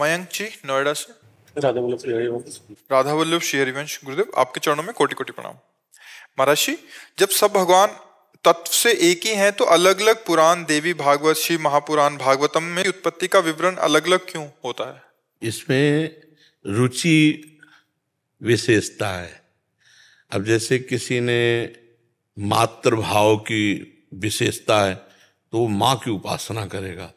मयंक जी नोएडा से। राधा वल्लभ श्री हरिवंश। गुरुदेव आपके चरणों में कोटि कोटि प्रणाम। महाराज जी, जब सब भगवान तत्व से एक ही हैं तो अलग अलग पुराण, देवी भागवत, शिव महापुराण, भागवतम में उत्पत्ति का विवरण अलग अलग क्यों होता है? इसमें रुचि विशेषता है। अब जैसे किसी ने मातृभाव की विशेषता है तो वो माँ की उपासना करेगा।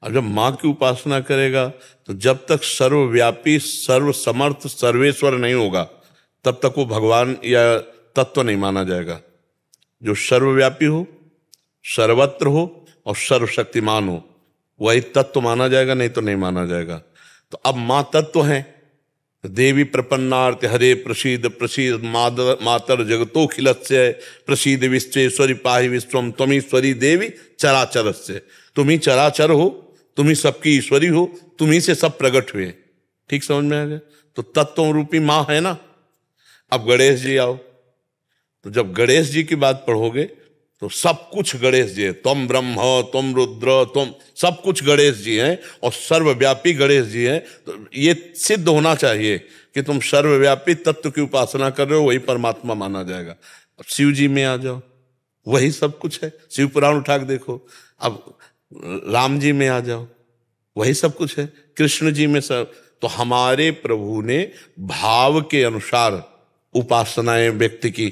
अब जब माँ की उपासना करेगा तो जब तक सर्वव्यापी, सर्वसमर्थ, सर्वेश्वर नहीं होगा तब तक वो भगवान या तत्व नहीं माना जाएगा। जो सर्वव्यापी हो, सर्वत्र हो और सर्वशक्तिमान हो वही तत्व माना जाएगा, नहीं तो नहीं माना जाएगा। तो अब माँ तत्व है। देवी प्रपन्नार्थ हरे प्रसीद प्रसीद मातर जगतोखिलस्य प्रसीद विश्वेश्वरी पाहि विश्वम त्वमीश्वरी देवी चराचरस्य। तुम ही चराचर हो, तुम ही सबकी ईश्वरी हो, तुम ही से सब प्रकट हुए। ठीक समझ में आ गया? तो तत्व रूपी माँ है ना। अब गणेश जी आओ, तो जब गणेश जी की बात पढ़ोगे तो सब कुछ गणेश जी है। तुम ब्रह्म, तुम रुद्र, तुम सब कुछ गणेश जी हैं और सर्वव्यापी गणेश जी हैं। तो ये सिद्ध होना चाहिए कि तुम सर्वव्यापी तत्व की उपासना कर रहे हो, वही परमात्मा माना जाएगा। अब शिव जी में आ जाओ, वही सब कुछ है। शिव पुराण उठा के देखो। अब राम जी में आ जाओ, वही सब कुछ है। कृष्ण जी में सब। तो हमारे प्रभु ने भाव के अनुसार उपासनाएं व्यक्ति की,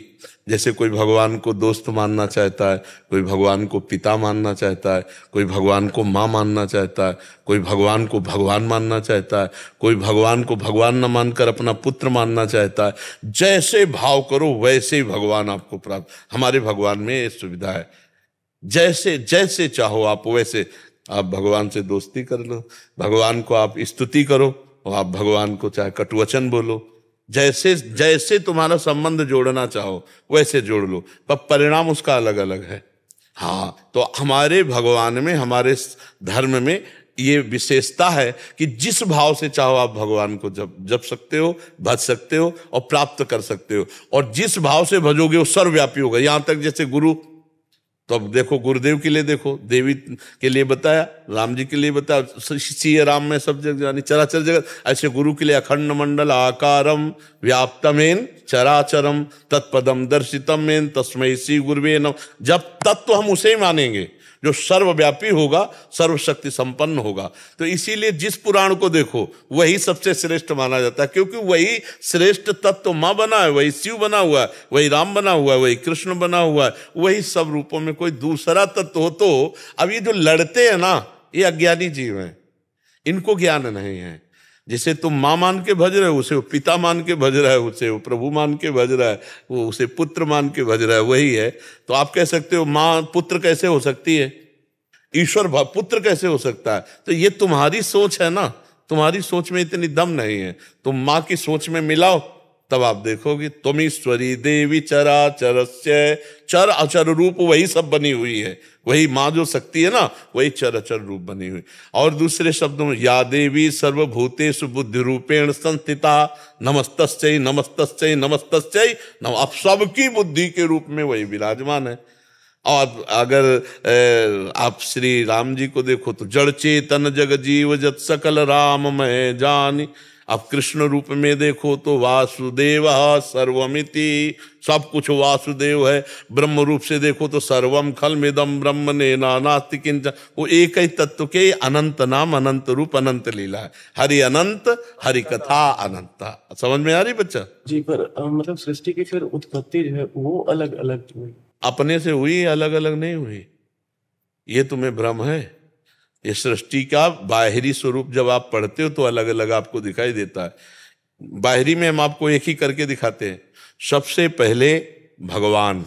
जैसे कोई भगवान को दोस्त मानना चाहता है, कोई भगवान को पिता मानना चाहता है, कोई भगवान को माँ मानना चाहता है, कोई भगवान को भगवान मानना चाहता है, कोई भगवान को भगवान न मानकर अपना पुत्र मानना चाहता है। जैसे भाव करो वैसे ही भगवान आपको प्राप्त। हमारे भगवान में ये सुविधा है। जैसे जैसे चाहो आप वैसे आप भगवान से दोस्ती कर लो, भगवान को आप स्तुति करो और आप भगवान को चाहे कटुवचन बोलो। जैसे जैसे तुम्हारा संबंध जोड़ना चाहो वैसे जोड़ लो, पर परिणाम उसका अलग अलग है। हाँ, तो हमारे भगवान में, हमारे धर्म में ये विशेषता है कि जिस भाव से चाहो आप भगवान को जप सकते हो, भज सकते हो और प्राप्त कर सकते हो। और जिस भाव से भजोगे वो सर्वव्यापी होगा। यहां तक जैसे गुरु, तो अब देखो गुरुदेव के लिए देखो, देवी के लिए बताया, राम जी के लिए बताया, सिय राम में सब जगह जानी चराचर जगत। ऐसे गुरु के लिए अखंड मंडल आकारम व्याप्तमेन चराचरम तत्पदम दर्शितम मेन तस्मै श्री गुरुवे नमः। जब तत्व हम उसे ही मानेंगे जो सर्वव्यापी होगा, सर्वशक्ति संपन्न होगा। तो इसीलिए जिस पुराण को देखो वही सबसे श्रेष्ठ माना जाता है, क्योंकि वही श्रेष्ठ तत्व माँ बना है, वही शिव बना हुआ है, वही राम बना हुआ है, वही कृष्ण बना हुआ है, वही सब रूपों में कोई दूसरा तत्व हो। तो अब ये जो लड़ते हैं ना, ये अज्ञानी जीव हैं, इनको ज्ञान नहीं है। जिसे तुम माँ मान के भज रहे हो उसे वो पिता मान के भज रहा है, उसे वो प्रभु मान के भज रहा है, वो उसे पुत्र मान के भज रहा है, वही है। तो आप कह सकते हो माँ पुत्र कैसे हो सकती है, ईश्वर पुत्र कैसे हो सकता है? तो ये तुम्हारी सोच है ना, तुम्हारी सोच में इतनी दम नहीं है। तुम माँ की सोच में मिलाओ तब आप देखोगे। तुमीश्वरी देवी चराचरस्य, चर अचर रूप वही सब बनी हुई है। वही माँ जो शक्ति है ना, वही चर अचर रूप बनी हुई। और दूसरे शब्दों में या देवी सर्वभूतेषु बुद्धि रूपेण संस्थिता नमस्तस्यै नमस्तस्यै नमस्तस्यै नम। अब सबकी बुद्धि के रूप में वही विराजमान है। और अगर आप श्री राम जी को देखो तो जड़ चेतन जग जीव जत सकल राम मैं जानी। अब कृष्ण रूप में देखो तो वासुदेव सर्वमिति, सब कुछ वासुदेव है। ब्रह्म रूप से देखो तो सर्वम खलमिदम ब्रह्म ने नास्ति किंचन। वो एक ही तत्व के अनंत नाम, अनंत रूप, अनंत लीला है। हरि अनंत, हरि कथा अनंता। समझ में आ रही बच्चा जी? पर मतलब सृष्टि की फिर उत्पत्ति जो है वो अलग अलग हुई, अपने से हुई, अलग अलग नहीं हुई। ये तुम्हें भ्रम है। ये सृष्टि का बाहरी स्वरूप जब आप पढ़ते हो तो अलग अलग आपको दिखाई देता है। बाहरी में हम आपको एक ही करके दिखाते हैं। सबसे पहले भगवान,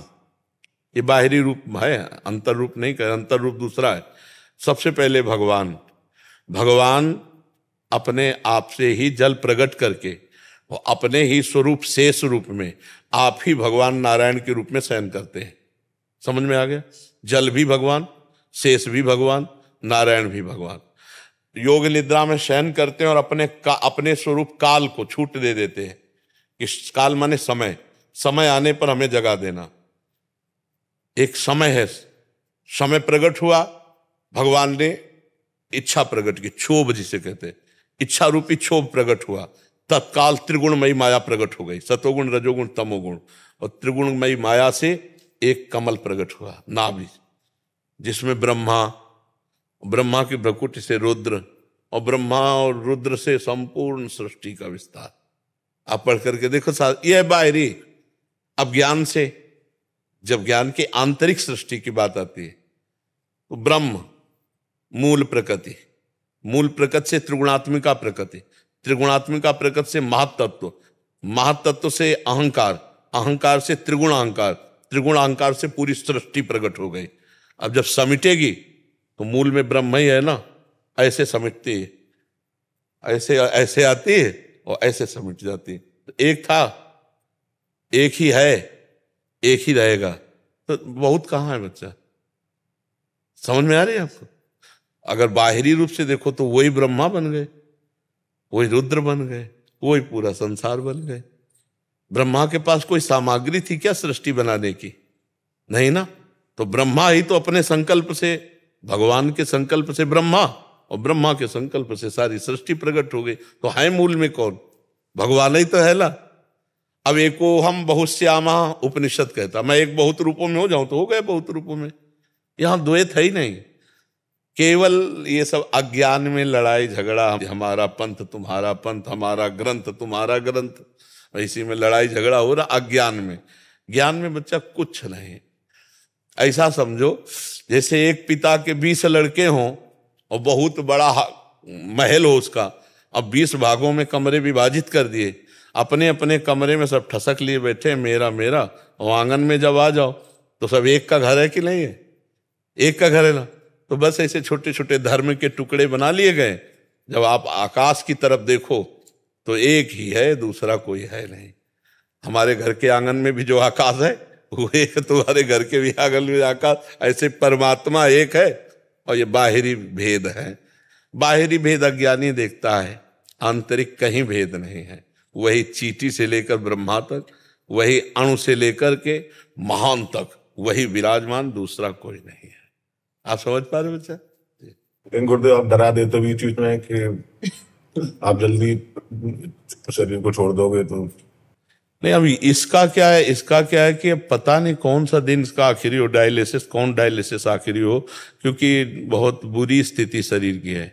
ये बाहरी रूप है, अंतर रूप नहीं कर, अंतर रूप दूसरा है। सबसे पहले भगवान, भगवान अपने आप से ही जल प्रकट करके और अपने ही स्वरूप शेष रूप में आप ही भगवान नारायण के रूप में शयन करते हैं। समझ में आ गया? जल भी भगवान, शेष भी भगवान, नारायण भी भगवान। योग निद्रा में शयन करते हैं और अपने स्वरूप काल को छूट दे देते हैं। इस काल माने समय, समय आने पर हमें जगा देना। एक समय है, समय प्रकट हुआ, भगवान ने इच्छा प्रकट की, क्षोभ जिसे कहते हैं, इच्छा रूपी क्षोभ प्रकट हुआ, तत्काल त्रिगुणमयी माया प्रकट हो गई, सतोगुण रजोगुण तमोगुण, और त्रिगुणमयी माया से एक कमल प्रकट हुआ नाभि, जिसमें ब्रह्मा की भ्रकुटी से रुद्र, और ब्रह्मा और रुद्र से संपूर्ण सृष्टि का विस्तार। आप पढ़ करके देखो साथ, यह बाहरी। अब ज्ञान से, जब ज्ञान की आंतरिक सृष्टि की बात आती है तो ब्रह्म मूल प्रकृति, मूल प्रकृति से त्रिगुणात्मिका प्रकृति, त्रिगुणात्मिका प्रकृति से महातत्व, महातत्व से अहंकार, अहंकार से त्रिगुण अहंकार, त्रिगुण अहंकार से पूरी सृष्टि प्रकट हो गई। अब जब समिटेगी तो मूल में ब्रह्म ही है ना, ऐसे समिटती है, ऐसे ऐसे आती है और ऐसे समिट जाती है। तो एक था, एक ही है, एक ही रहेगा, तो बहुत कहाँ है बच्चा? समझ में आ रही है आपको? अगर बाहरी रूप से देखो तो वही ब्रह्मा बन गए, वही रुद्र बन गए, वही पूरा संसार बन गए। ब्रह्मा के पास कोई सामग्री थी क्या सृष्टि बनाने की? नहीं ना। तो ब्रह्मा ही तो अपने संकल्प से, भगवान के संकल्प से ब्रह्मा, और ब्रह्मा के संकल्प से सारी सृष्टि प्रकट हो गई। तो है मूल में कौन? भगवान ही तो है ना। अब एको हम बहुश्यामा उपनिषद कहता, मैं एक बहुत रूपों में हो जाऊं तो हो गए बहुत रूपों में। यहां द्वैत है ही नहीं, केवल ये सब अज्ञान में लड़ाई झगड़ा, हमारा पंथ तुम्हारा पंथ, हमारा ग्रंथ तुम्हारा ग्रंथ, इसी में लड़ाई झगड़ा हो रहा अज्ञान में। ज्ञान में बच्चा कुछ नहीं। ऐसा समझो जैसे एक पिता के 20 लड़के हों और बहुत बड़ा महल हो उसका, अब 20 भागों में कमरे विभाजित कर दिए, अपने अपने कमरे में सब ठसक लिए बैठे, मेरा मेरा, और आंगन में जब आ जाओ तो सब एक का घर है कि नहीं है? एक का घर है ना। तो बस ऐसे छोटे छोटे धर्म के टुकड़े बना लिए गए। जब आप आकाश की तरफ देखो तो एक ही है, दूसरा कोई है नहीं। हमारे घर के आंगन में भी जो आकाश है वो एक, तुम्हारे घर के भी आंगन में आकाश, ऐसे परमात्मा एक है। और ये बाहरी भेद है, बाहरी भेद अज्ञानी देखता है, आंतरिक कहीं भेद नहीं है। वही चींटी से लेकर ब्रह्मा तक, वही अणु से लेकर के महान तक वही विराजमान, दूसरा कोई नहीं है। आप समझ पा रहे बच्चा? लेकिन गुरुदेव आप डरा देते भी चीज में कि आप जल्दी शरीर को छोड़ दोगे तो नहीं। अभी इसका क्या है, इसका क्या है कि पता नहीं कौन सा दिन इसका आखिरी हो, डायलिसिस, कौन डायलिसिस आखिरी हो, क्योंकि बहुत बुरी स्थिति शरीर की है।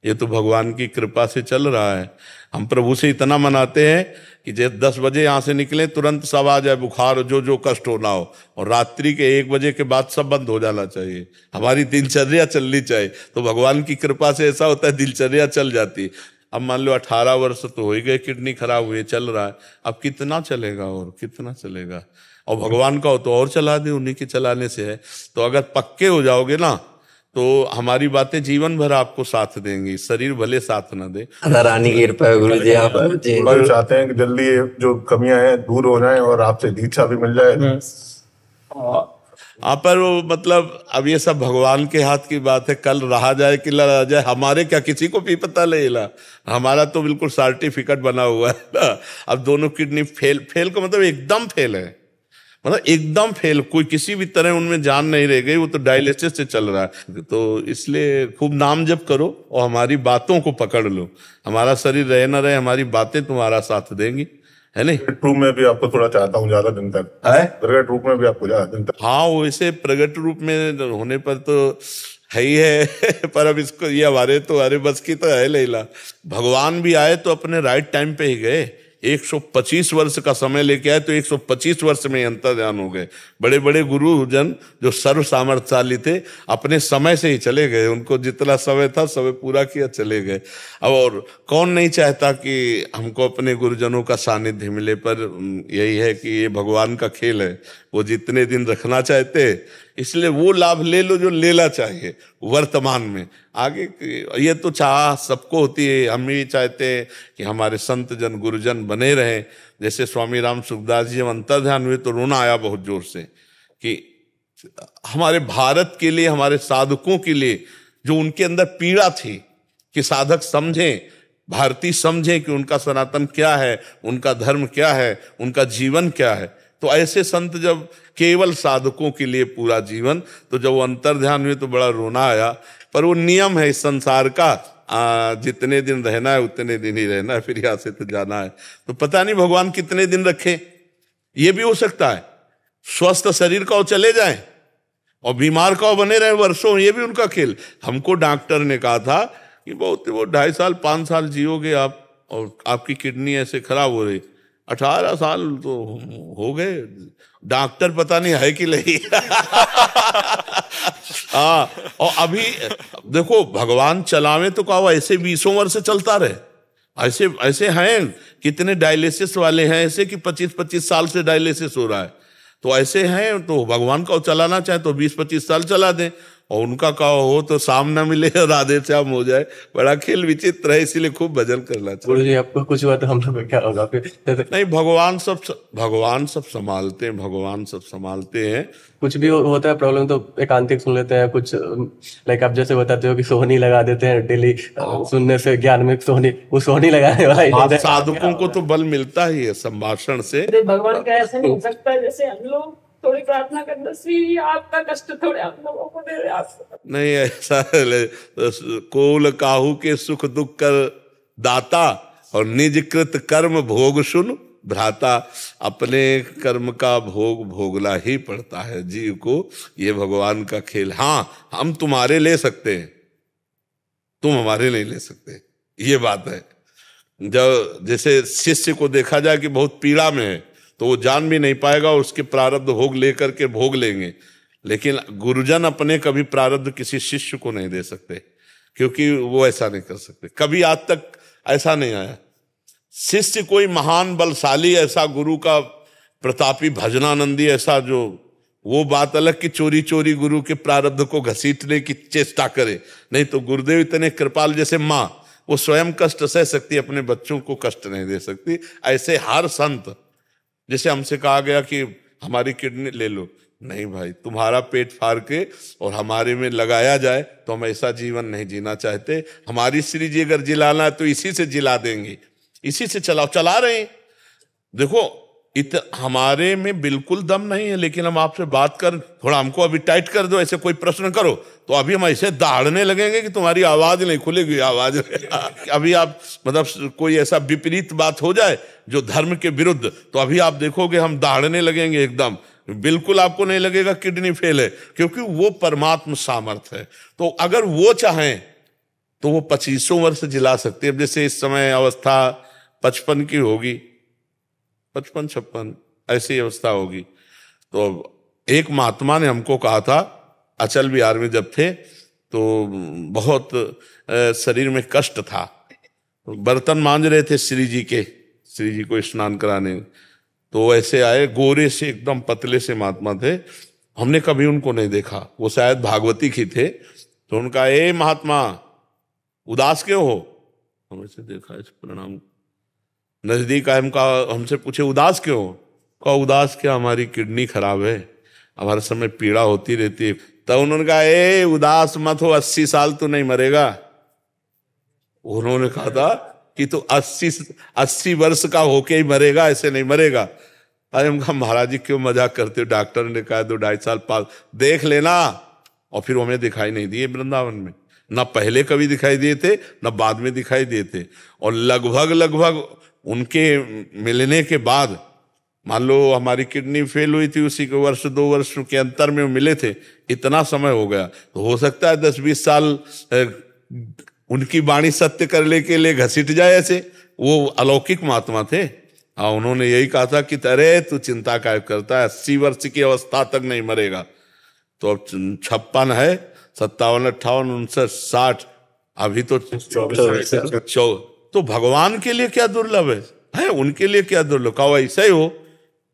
ये तो भगवान की कृपा से चल रहा है। हम प्रभु से इतना मनाते हैं कि जैसे 10 बजे यहाँ से निकले तुरंत सब आ जाए, बुखार जो कष्ट होना हो, और रात्रि के 1 बजे के बाद सब बंद हो जाना चाहिए। हमारी दिनचर्या चलनी चाहिए। तो भगवान की कृपा से ऐसा होता है, दिनचर्या चल जाती है। अब मान लो 18 वर्ष तो हो ही गए, किडनी खराब हुई, चल रहा है, अब कितना चलेगा और कितना चलेगा? और भगवान का हो तो और चला दे, उन्हीं के चलाने से है। तो अगर पक्के हो जाओगे ना तो हमारी बातें जीवन भर आपको साथ देंगी, शरीर भले साथ ना दे। रानी की कृपा है गुरु जी। आप चाहते हैं कि जल्दी ये जो कमियां हैं दूर हो जाएं और आपसे दीक्षा भी मिल जाए। पर वो मतलब अब ये सब भगवान के हाथ की बात है। कल रहा जाए कि लड़ा जाए, हमारे क्या किसी को भी पता नहीं ला। हमारा तो बिल्कुल सर्टिफिकेट बना हुआ है ना। अब दोनों किडनी फेल का मतलब एकदम फेल है, मतलब एकदम फेल, कोई किसी भी तरह उनमें जान नहीं रह गई। वो तो डायलिसिस से चल रहा है। तो इसलिए खूब नाम जप करो और हमारी बातों को पकड़ लो। हमारा शरीर रहे ना रहे, हमारी बातें तुम्हारा साथ देंगी, है नहीं? प्रगट रूप में भी आपको थोड़ा चाहता हूँ ज्यादा दिन तक। प्रगट रूप में भी आपको ज्यादा दिन तक। हाँ, वैसे प्रगट रूप में होने पर तो है ही है पर अब इसको ये हमारे बस की तो है लैला। भगवान भी आए तो अपने राइट टाइम पे ही गए। 125 वर्ष का समय लेके आए तो 125 वर्ष में अंतर्ध्यान हो गए। बड़े बड़े गुरुजन जो सर्व सामर्थ्यशाली थे अपने समय से ही चले गए। उनको जितना समय था समय पूरा किया, चले गए। अब और कौन नहीं चाहता कि हमको अपने गुरुजनों का सानिध्य मिले, पर यही है कि ये भगवान का खेल है। वो जितने दिन रखना चाहते, इसलिए वो लाभ ले लो जो लेना चाहिए वर्तमान में। आगे ये तो चाह सबको होती है। हम भी चाहते हैं कि हमारे संत जन गुरुजन बने रहें। जैसे स्वामी राम सुखदास जी जब अंतर्ध्यान हुए तो रोना आया बहुत जोर से कि हमारे भारत के लिए, हमारे साधकों के लिए जो उनके अंदर पीड़ा थी कि साधक समझें, भारतीय समझें कि उनका सनातन क्या है, उनका धर्म क्या है, उनका जीवन क्या है। तो ऐसे संत जब केवल साधकों के लिए पूरा जीवन, तो जब वो अंतर्ध्यान हुए तो बड़ा रोना आया। पर वो नियम है इस संसार का जितने दिन रहना है उतने दिन ही रहना है, फिर यहाँ से तो जाना है। तो पता नहीं भगवान कितने दिन रखे, ये भी हो सकता है। स्वस्थ शरीर का वो चले जाए और बीमार का वो बने रहे वर्षों, ये भी उनका खेल। हमको डॉक्टर ने कहा था कि बहुत वो 2.5 साल 5 साल जियोगे आप, और आपकी किडनी ऐसे खराब हो रही। 18 साल तो हो गए, डॉक्टर पता नहीं है कि नहीं। हाँ, और अभी देखो भगवान चलावे तो कहा ऐसे 20 वर्ष से चलता रहे। ऐसे ऐसे हैं कितने डायलिसिस वाले हैं ऐसे कि 25-25 साल से डायलिसिस हो रहा है। तो ऐसे हैं, तो भगवान का चलाना चाहे तो 20-25 साल चला दें, और उनका का हो तो शाम न मिले और राधे श्याम हो जाए। बड़ा खेल विचित्र है, इसीलिए खूब भजन करना चाहिए। गुरु जी आपको कुछ हुआ तो हम लोग का क्या होगा फिर? नहीं, भगवान सब संभालते हैं, भगवान सब संभालते हैं। कुछ भी होता है प्रॉब्लम तो एकांतिक सुन लेते हैं। कुछ लाइक आप जैसे बताते हो कि सोहनी लगा देते हैं डेली, सुनने से ज्ञान में सोहनी, वो सोहनी लगाने वाला ही आप साधकों को तो बल मिलता ही है संभाषण से। भगवान का ऐसा नहीं हो सकता जैसे हम लोग थोड़ी प्रार्थना कर 10वीं आपका कष्ट थोड़े हम लोगों को दे रहे आप। नहीं, ऐसा कोल काहू के सुख दुख कर दाता, और निज कृत कर्म भोग सुन भ्राता। अपने कर्म का भोग भोगना ही पड़ता है जीव को, ये भगवान का खेल। हाँ, हम तुम्हारे ले सकते हैं, तुम हमारे नहीं ले सकते, ये बात है। जब जैसे शिष्य को देखा जाए कि बहुत पीड़ा में है तो वो जान भी नहीं पाएगा, उसके प्रारब्ध भोग लेकर के भोग लेंगे। लेकिन गुरुजन अपने कभी प्रारब्ध किसी शिष्य को नहीं दे सकते, क्योंकि वो ऐसा नहीं कर सकते। कभी आज तक ऐसा नहीं आया। शिष्य कोई महान बलशाली ऐसा गुरु का प्रतापी भजनानंदी ऐसा, जो वो बात अलग कि चोरी चोरी गुरु के प्रारब्ध को घसीटने की चेष्टा करे। नहीं तो गुरुदेव इतने कृपाल, जैसे माँ वो स्वयं कष्ट सह सकती, अपने बच्चों को कष्ट नहीं दे सकती। ऐसे हर संत, जैसे हमसे कहा गया कि हमारी किडनी ले लो, नहीं भाई, तुम्हारा पेट फाड़ के और हमारे में लगाया जाए तो हम ऐसा जीवन नहीं जीना चाहते। हमारी श्री जी अगर जिलाना है तो इसी से जिला देंगे, इसी से चलाओ, चला रहे हैं। देखो हमारे में बिल्कुल दम नहीं है, लेकिन हम आपसे बात कर, थोड़ा हमको अभी टाइट कर दो, ऐसे कोई प्रश्न करो तो अभी हम ऐसे दहाड़ने लगेंगे कि तुम्हारी आवाज नहीं खुलेगी। आवाज अभी आप मतलब कोई ऐसा विपरीत बात हो जाए जो धर्म के विरुद्ध, तो अभी आप देखोगे हम दहाड़ने लगेंगे एकदम। बिल्कुल आपको नहीं लगेगा किडनी फेल है, क्योंकि वो परमात्म सामर्थ्य है। तो अगर वो चाहें तो वो 25 वर्ष जिला सकते हैं। जैसे इस समय अवस्था 55 की होगी, 55-56 ऐसी अवस्था होगी। तो एक महात्मा ने हमको कहा था, अचल बिहार में जब थे तो बहुत शरीर में कष्ट था, तो बर्तन मांज रहे थे श्री जी को स्नान कराने, तो ऐसे आए, गोरे से एकदम पतले से महात्मा थे। हमने कभी उनको नहीं देखा, वो शायद भागवती की थे। तो उनका, ए महात्मा उदास क्यों हो? हम ऐसे देखा, ऐसे प्रणाम, नजदीक आए, हमसे पूछे उदास क्यों हो? कहा उदास क्या, हमारी किडनी खराब है, हमारे समय पीड़ा होती रहती है। तब उन्होंने कहा, ए उदास मत हो, 80 साल तो नहीं मरेगा। उन्होंने कहा था कि तो 80 वर्ष का होके ही मरेगा, ऐसे नहीं मरेगा। अरे हम कहा महाराज जी क्यों मजाक करते हो? डॉक्टर ने कहा 2-2.5 साल पास देख लेना। और फिर हमें दिखाई नहीं दिए वृंदावन में, ना पहले कभी दिखाई दिए थे ना बाद में दिखाई दिए थे। और लगभग उनके मिलने के बाद, मान लो हमारी किडनी फेल हुई थी, उसी के 1-2 वर्ष के अंतर में मिले थे, इतना समय हो गया। तो हो सकता है 10-20 साल उनकी वाणी सत्य करने के लिए घसीट जाए ऐसे। वो अलौकिक महात्मा थे। हाँ, उन्होंने यही कहा था कि अरे तू चिंता क्या करता है, 80 वर्ष की अवस्था तक नहीं मरेगा। तो अब 56 है, 57, 58, 59, 60, अभी तो 24। तो भगवान के लिए क्या दुर्लभ है उनके लिए क्या दुर्लभ? कहो ऐसा ही हो।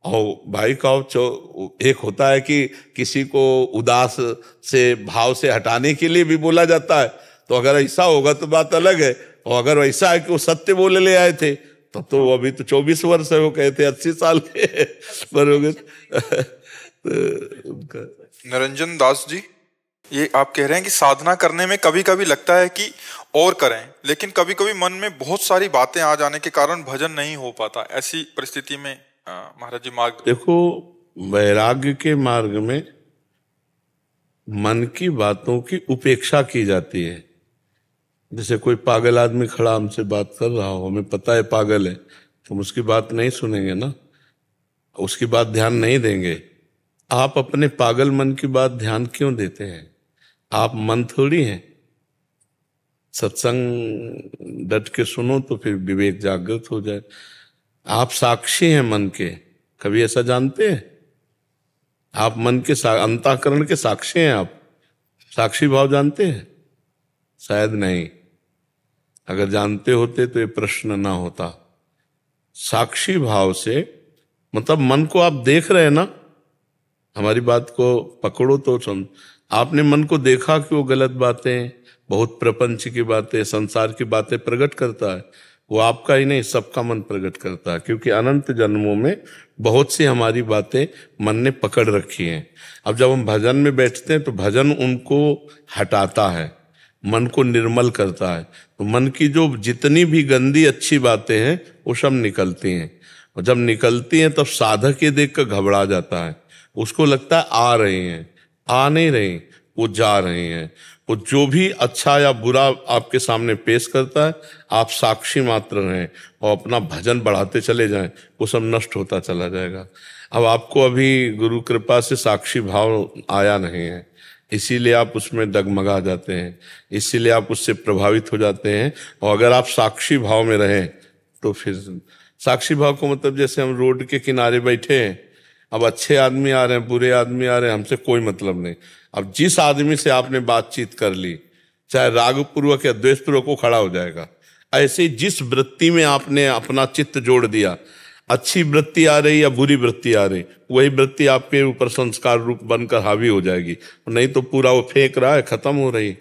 और भाई कहो, एक होता है कि किसी को उदास से भाव से हटाने के लिए भी बोला जाता है, तो अगर ऐसा होगा तो बात अलग है। और अगर ऐसा है कि वो सत्य बोले ले आए थे, तब तो अभी तो 24 वर्ष है, वो कहते 80 साल के बरोगे। निरंजन दास जी, ये आप कह रहे हैं कि साधना करने में कभी कभी लगता है कि और करें, लेकिन कभी कभी मन में बहुत सारी बातें आ जाने के कारण भजन नहीं हो पाता। ऐसी परिस्थिति में महाराज जी मार्ग देखो, वैराग्य के मार्ग में मन की बातों की उपेक्षा की जाती है। जैसे कोई पागल आदमी खड़ा हमसे बात कर रहा हो, हमें पता है पागल है, तो हम उसकी बात नहीं सुनेंगे ना, उसकी बात ध्यान नहीं देंगे। आप अपने पागल मन की बात ध्यान क्यों देते हैं? आप मन थोड़ी हैं। सत्संग डट के सुनो तो फिर विवेक जागृत हो जाए। आप साक्षी हैं मन के, कभी ऐसा जानते हैं? आप मन के अंतःकरण के साक्षी हैं। आप साक्षी भाव जानते हैं? शायद नहीं। अगर जानते होते तो ये प्रश्न ना होता। साक्षी भाव से मतलब मन को आप देख रहे हैं ना, हमारी बात को पकड़ो तो समझ। आपने मन को देखा कि वो गलत बातें, बहुत प्रपंच की बातें, संसार की बातें प्रकट करता है। वो आपका ही नहीं, सबका मन प्रकट करता है, क्योंकि अनंत जन्मों में बहुत सी हमारी बातें मन ने पकड़ रखी हैं। अब जब हम भजन में बैठते हैं तो भजन उनको हटाता है, मन को निर्मल करता है। तो मन की जो जितनी भी गंदी अच्छी बातें हैं वो सब निकलती हैं, और जब निकलती हैं तब साधक ये देख कर घबरा जाता है। उसको लगता है आ रहे हैं, आ नहीं रहे, वो जा रहे हैं। वो जो भी अच्छा या बुरा आपके सामने पेश करता है, आप साक्षी मात्र रहें और अपना भजन बढ़ाते चले जाएं, वो सब नष्ट होता चला जाएगा। अब आपको अभी गुरु कृपा से साक्षी भाव आया नहीं है, इसीलिए आप उसमें डगमगा जाते हैं, इसीलिए आप उससे प्रभावित हो जाते हैं। और अगर आप साक्षी भाव में रहें तो फिर साक्षी भाव को मतलब जैसे हम रोड के किनारे बैठे हैं, अब अच्छे आदमी आ रहे हैं, बुरे आदमी आ रहे हैं, हमसे कोई मतलब नहीं। अब जिस आदमी से आपने बातचीत कर ली, चाहे रागपूर्वक या द्वेषपूर्वक, वो खड़ा हो जाएगा। ऐसे जिस वृत्ति में आपने अपना चित्त जोड़ दिया, अच्छी वृत्ति आ रही या बुरी वृत्ति आ रही, वही वृत्ति आपके ऊपर संस्कार रूप बनकर हावी हो जाएगी। नहीं तो पूरा वो फेंक रहा है, खत्म हो रही,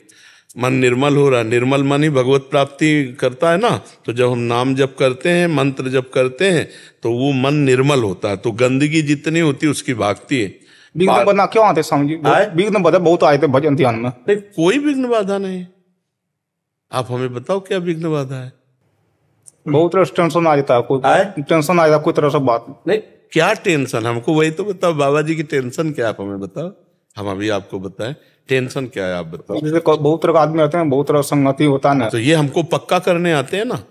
मन निर्मल हो रहा है। निर्मल मन ही भगवत प्राप्ति करता है ना। तो जब हम नाम जप करते हैं, मंत्र जप करते हैं, तो वो मन निर्मल होता है, तो गंदगी जितनी होती है उसकी भागती है। विघ्न बाधा क्यों आते स्वामी जी? विघ्न बाधा बहुत आए थे भजन ध्यान में। नहीं, कोई विघ्न बाधा नहीं। आप हमें बताओ क्या विघ्न बाधा है? बहुत तरह से टेंशन आ जाता है, कोई टेंशन आ जाता है, कोई तरह से बात नहीं। क्या टेंशन? हमको वही तो बताओ, बाबा जी की टेंशन क्या, आप हमें बताओ, हम अभी आपको बताएं टेंशन क्या है, आप बताओ। जैसे बहुत तरह का आदमी आते हैं, बहुत तरह संगति होता है ना, तो ये हमको पक्का करने आते हैं ना।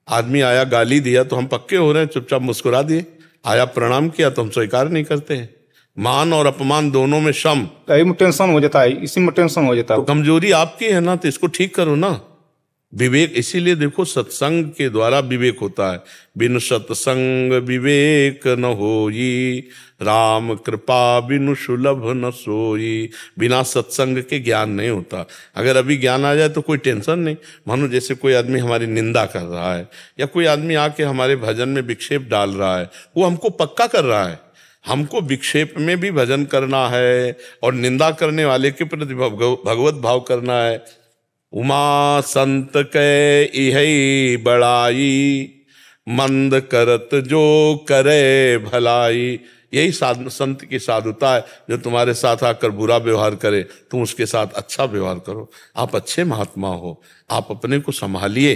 आदमी आया गाली दिया तो हम पक्के हो रहे हैं, चुपचाप मुस्कुरा दिए। आया प्रणाम किया तो हम स्वीकार नहीं करते हैं। मान और अपमान दोनों में सम। यही में टेंशन हो जाता है, इसी में टेंशन हो जाता है। तो कमजोरी आपकी है ना, तो इसको ठीक करो ना। विवेक, इसीलिए देखो सत्संग के द्वारा विवेक होता है। बिन सत्संग विवेक न होई, राम कृपा बिनु सुलभ न सोई। बिना सत्संग के ज्ञान नहीं होता। अगर अभी ज्ञान आ जाए तो कोई टेंशन नहीं। मानो जैसे कोई आदमी हमारी निंदा कर रहा है, या कोई आदमी आके हमारे भजन में विक्षेप डाल रहा है, वो हमको पक्का कर रहा है। हमको विक्षेप में भी भजन करना है और निंदा करने वाले के प्रति भगवत भाव करना है। उमा संत कै इहै बड़ाई, मंद करत जो करे भलाई। यही संत की साधुता है। जो तुम्हारे साथ आकर बुरा व्यवहार करे, तुम उसके साथ अच्छा व्यवहार करो। आप अच्छे महात्मा हो, आप अपने को संभालिए।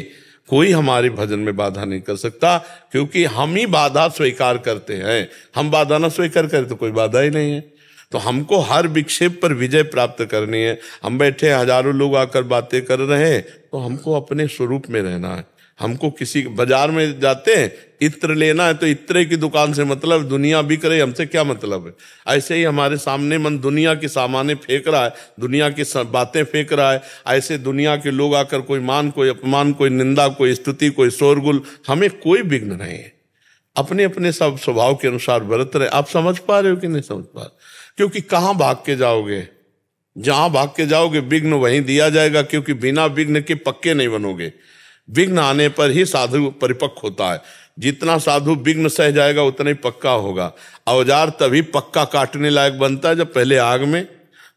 कोई हमारे भजन में बाधा नहीं कर सकता, क्योंकि हम ही बाधा स्वीकार करते हैं। हम बाधा ना स्वीकार करें तो कोई बाधा ही नहीं है। तो हमको हर विक्षेप पर विजय प्राप्त करनी है। हम बैठे हजारों लोग आकर बातें कर रहे हैं, तो हमको अपने स्वरूप में रहना है। हमको किसी बाजार में जाते हैं, इत्र लेना है तो इत्रे की दुकान से मतलब, दुनिया बिक रही, हमसे क्या मतलब है। ऐसे ही हमारे सामने मन दुनिया के सामाने फेंक रहा है, दुनिया की बातें फेंक रहा है। ऐसे दुनिया के लोग आकर कोई मान, कोई अपमान, कोई निंदा, कोई स्तुति, कोई शोरगुल, हमें कोई विघ्न नहीं है। अपने अपने सब स्वभाव के अनुसार बरत रहे। आप समझ पा रहे हो कि नहीं समझ पा रहे? क्योंकि कहाँ भाग के जाओगे? जहां भाग के जाओगे विघ्न वहीं दिया जाएगा, क्योंकि बिना विघ्न के पक्के नहीं बनोगे। विघ्न आने पर ही साधु परिपक्व होता है। जितना साधु विघ्न सह जाएगा उतना ही पक्का होगा। औजार तभी पक्का काटने लायक बनता है जब पहले आग में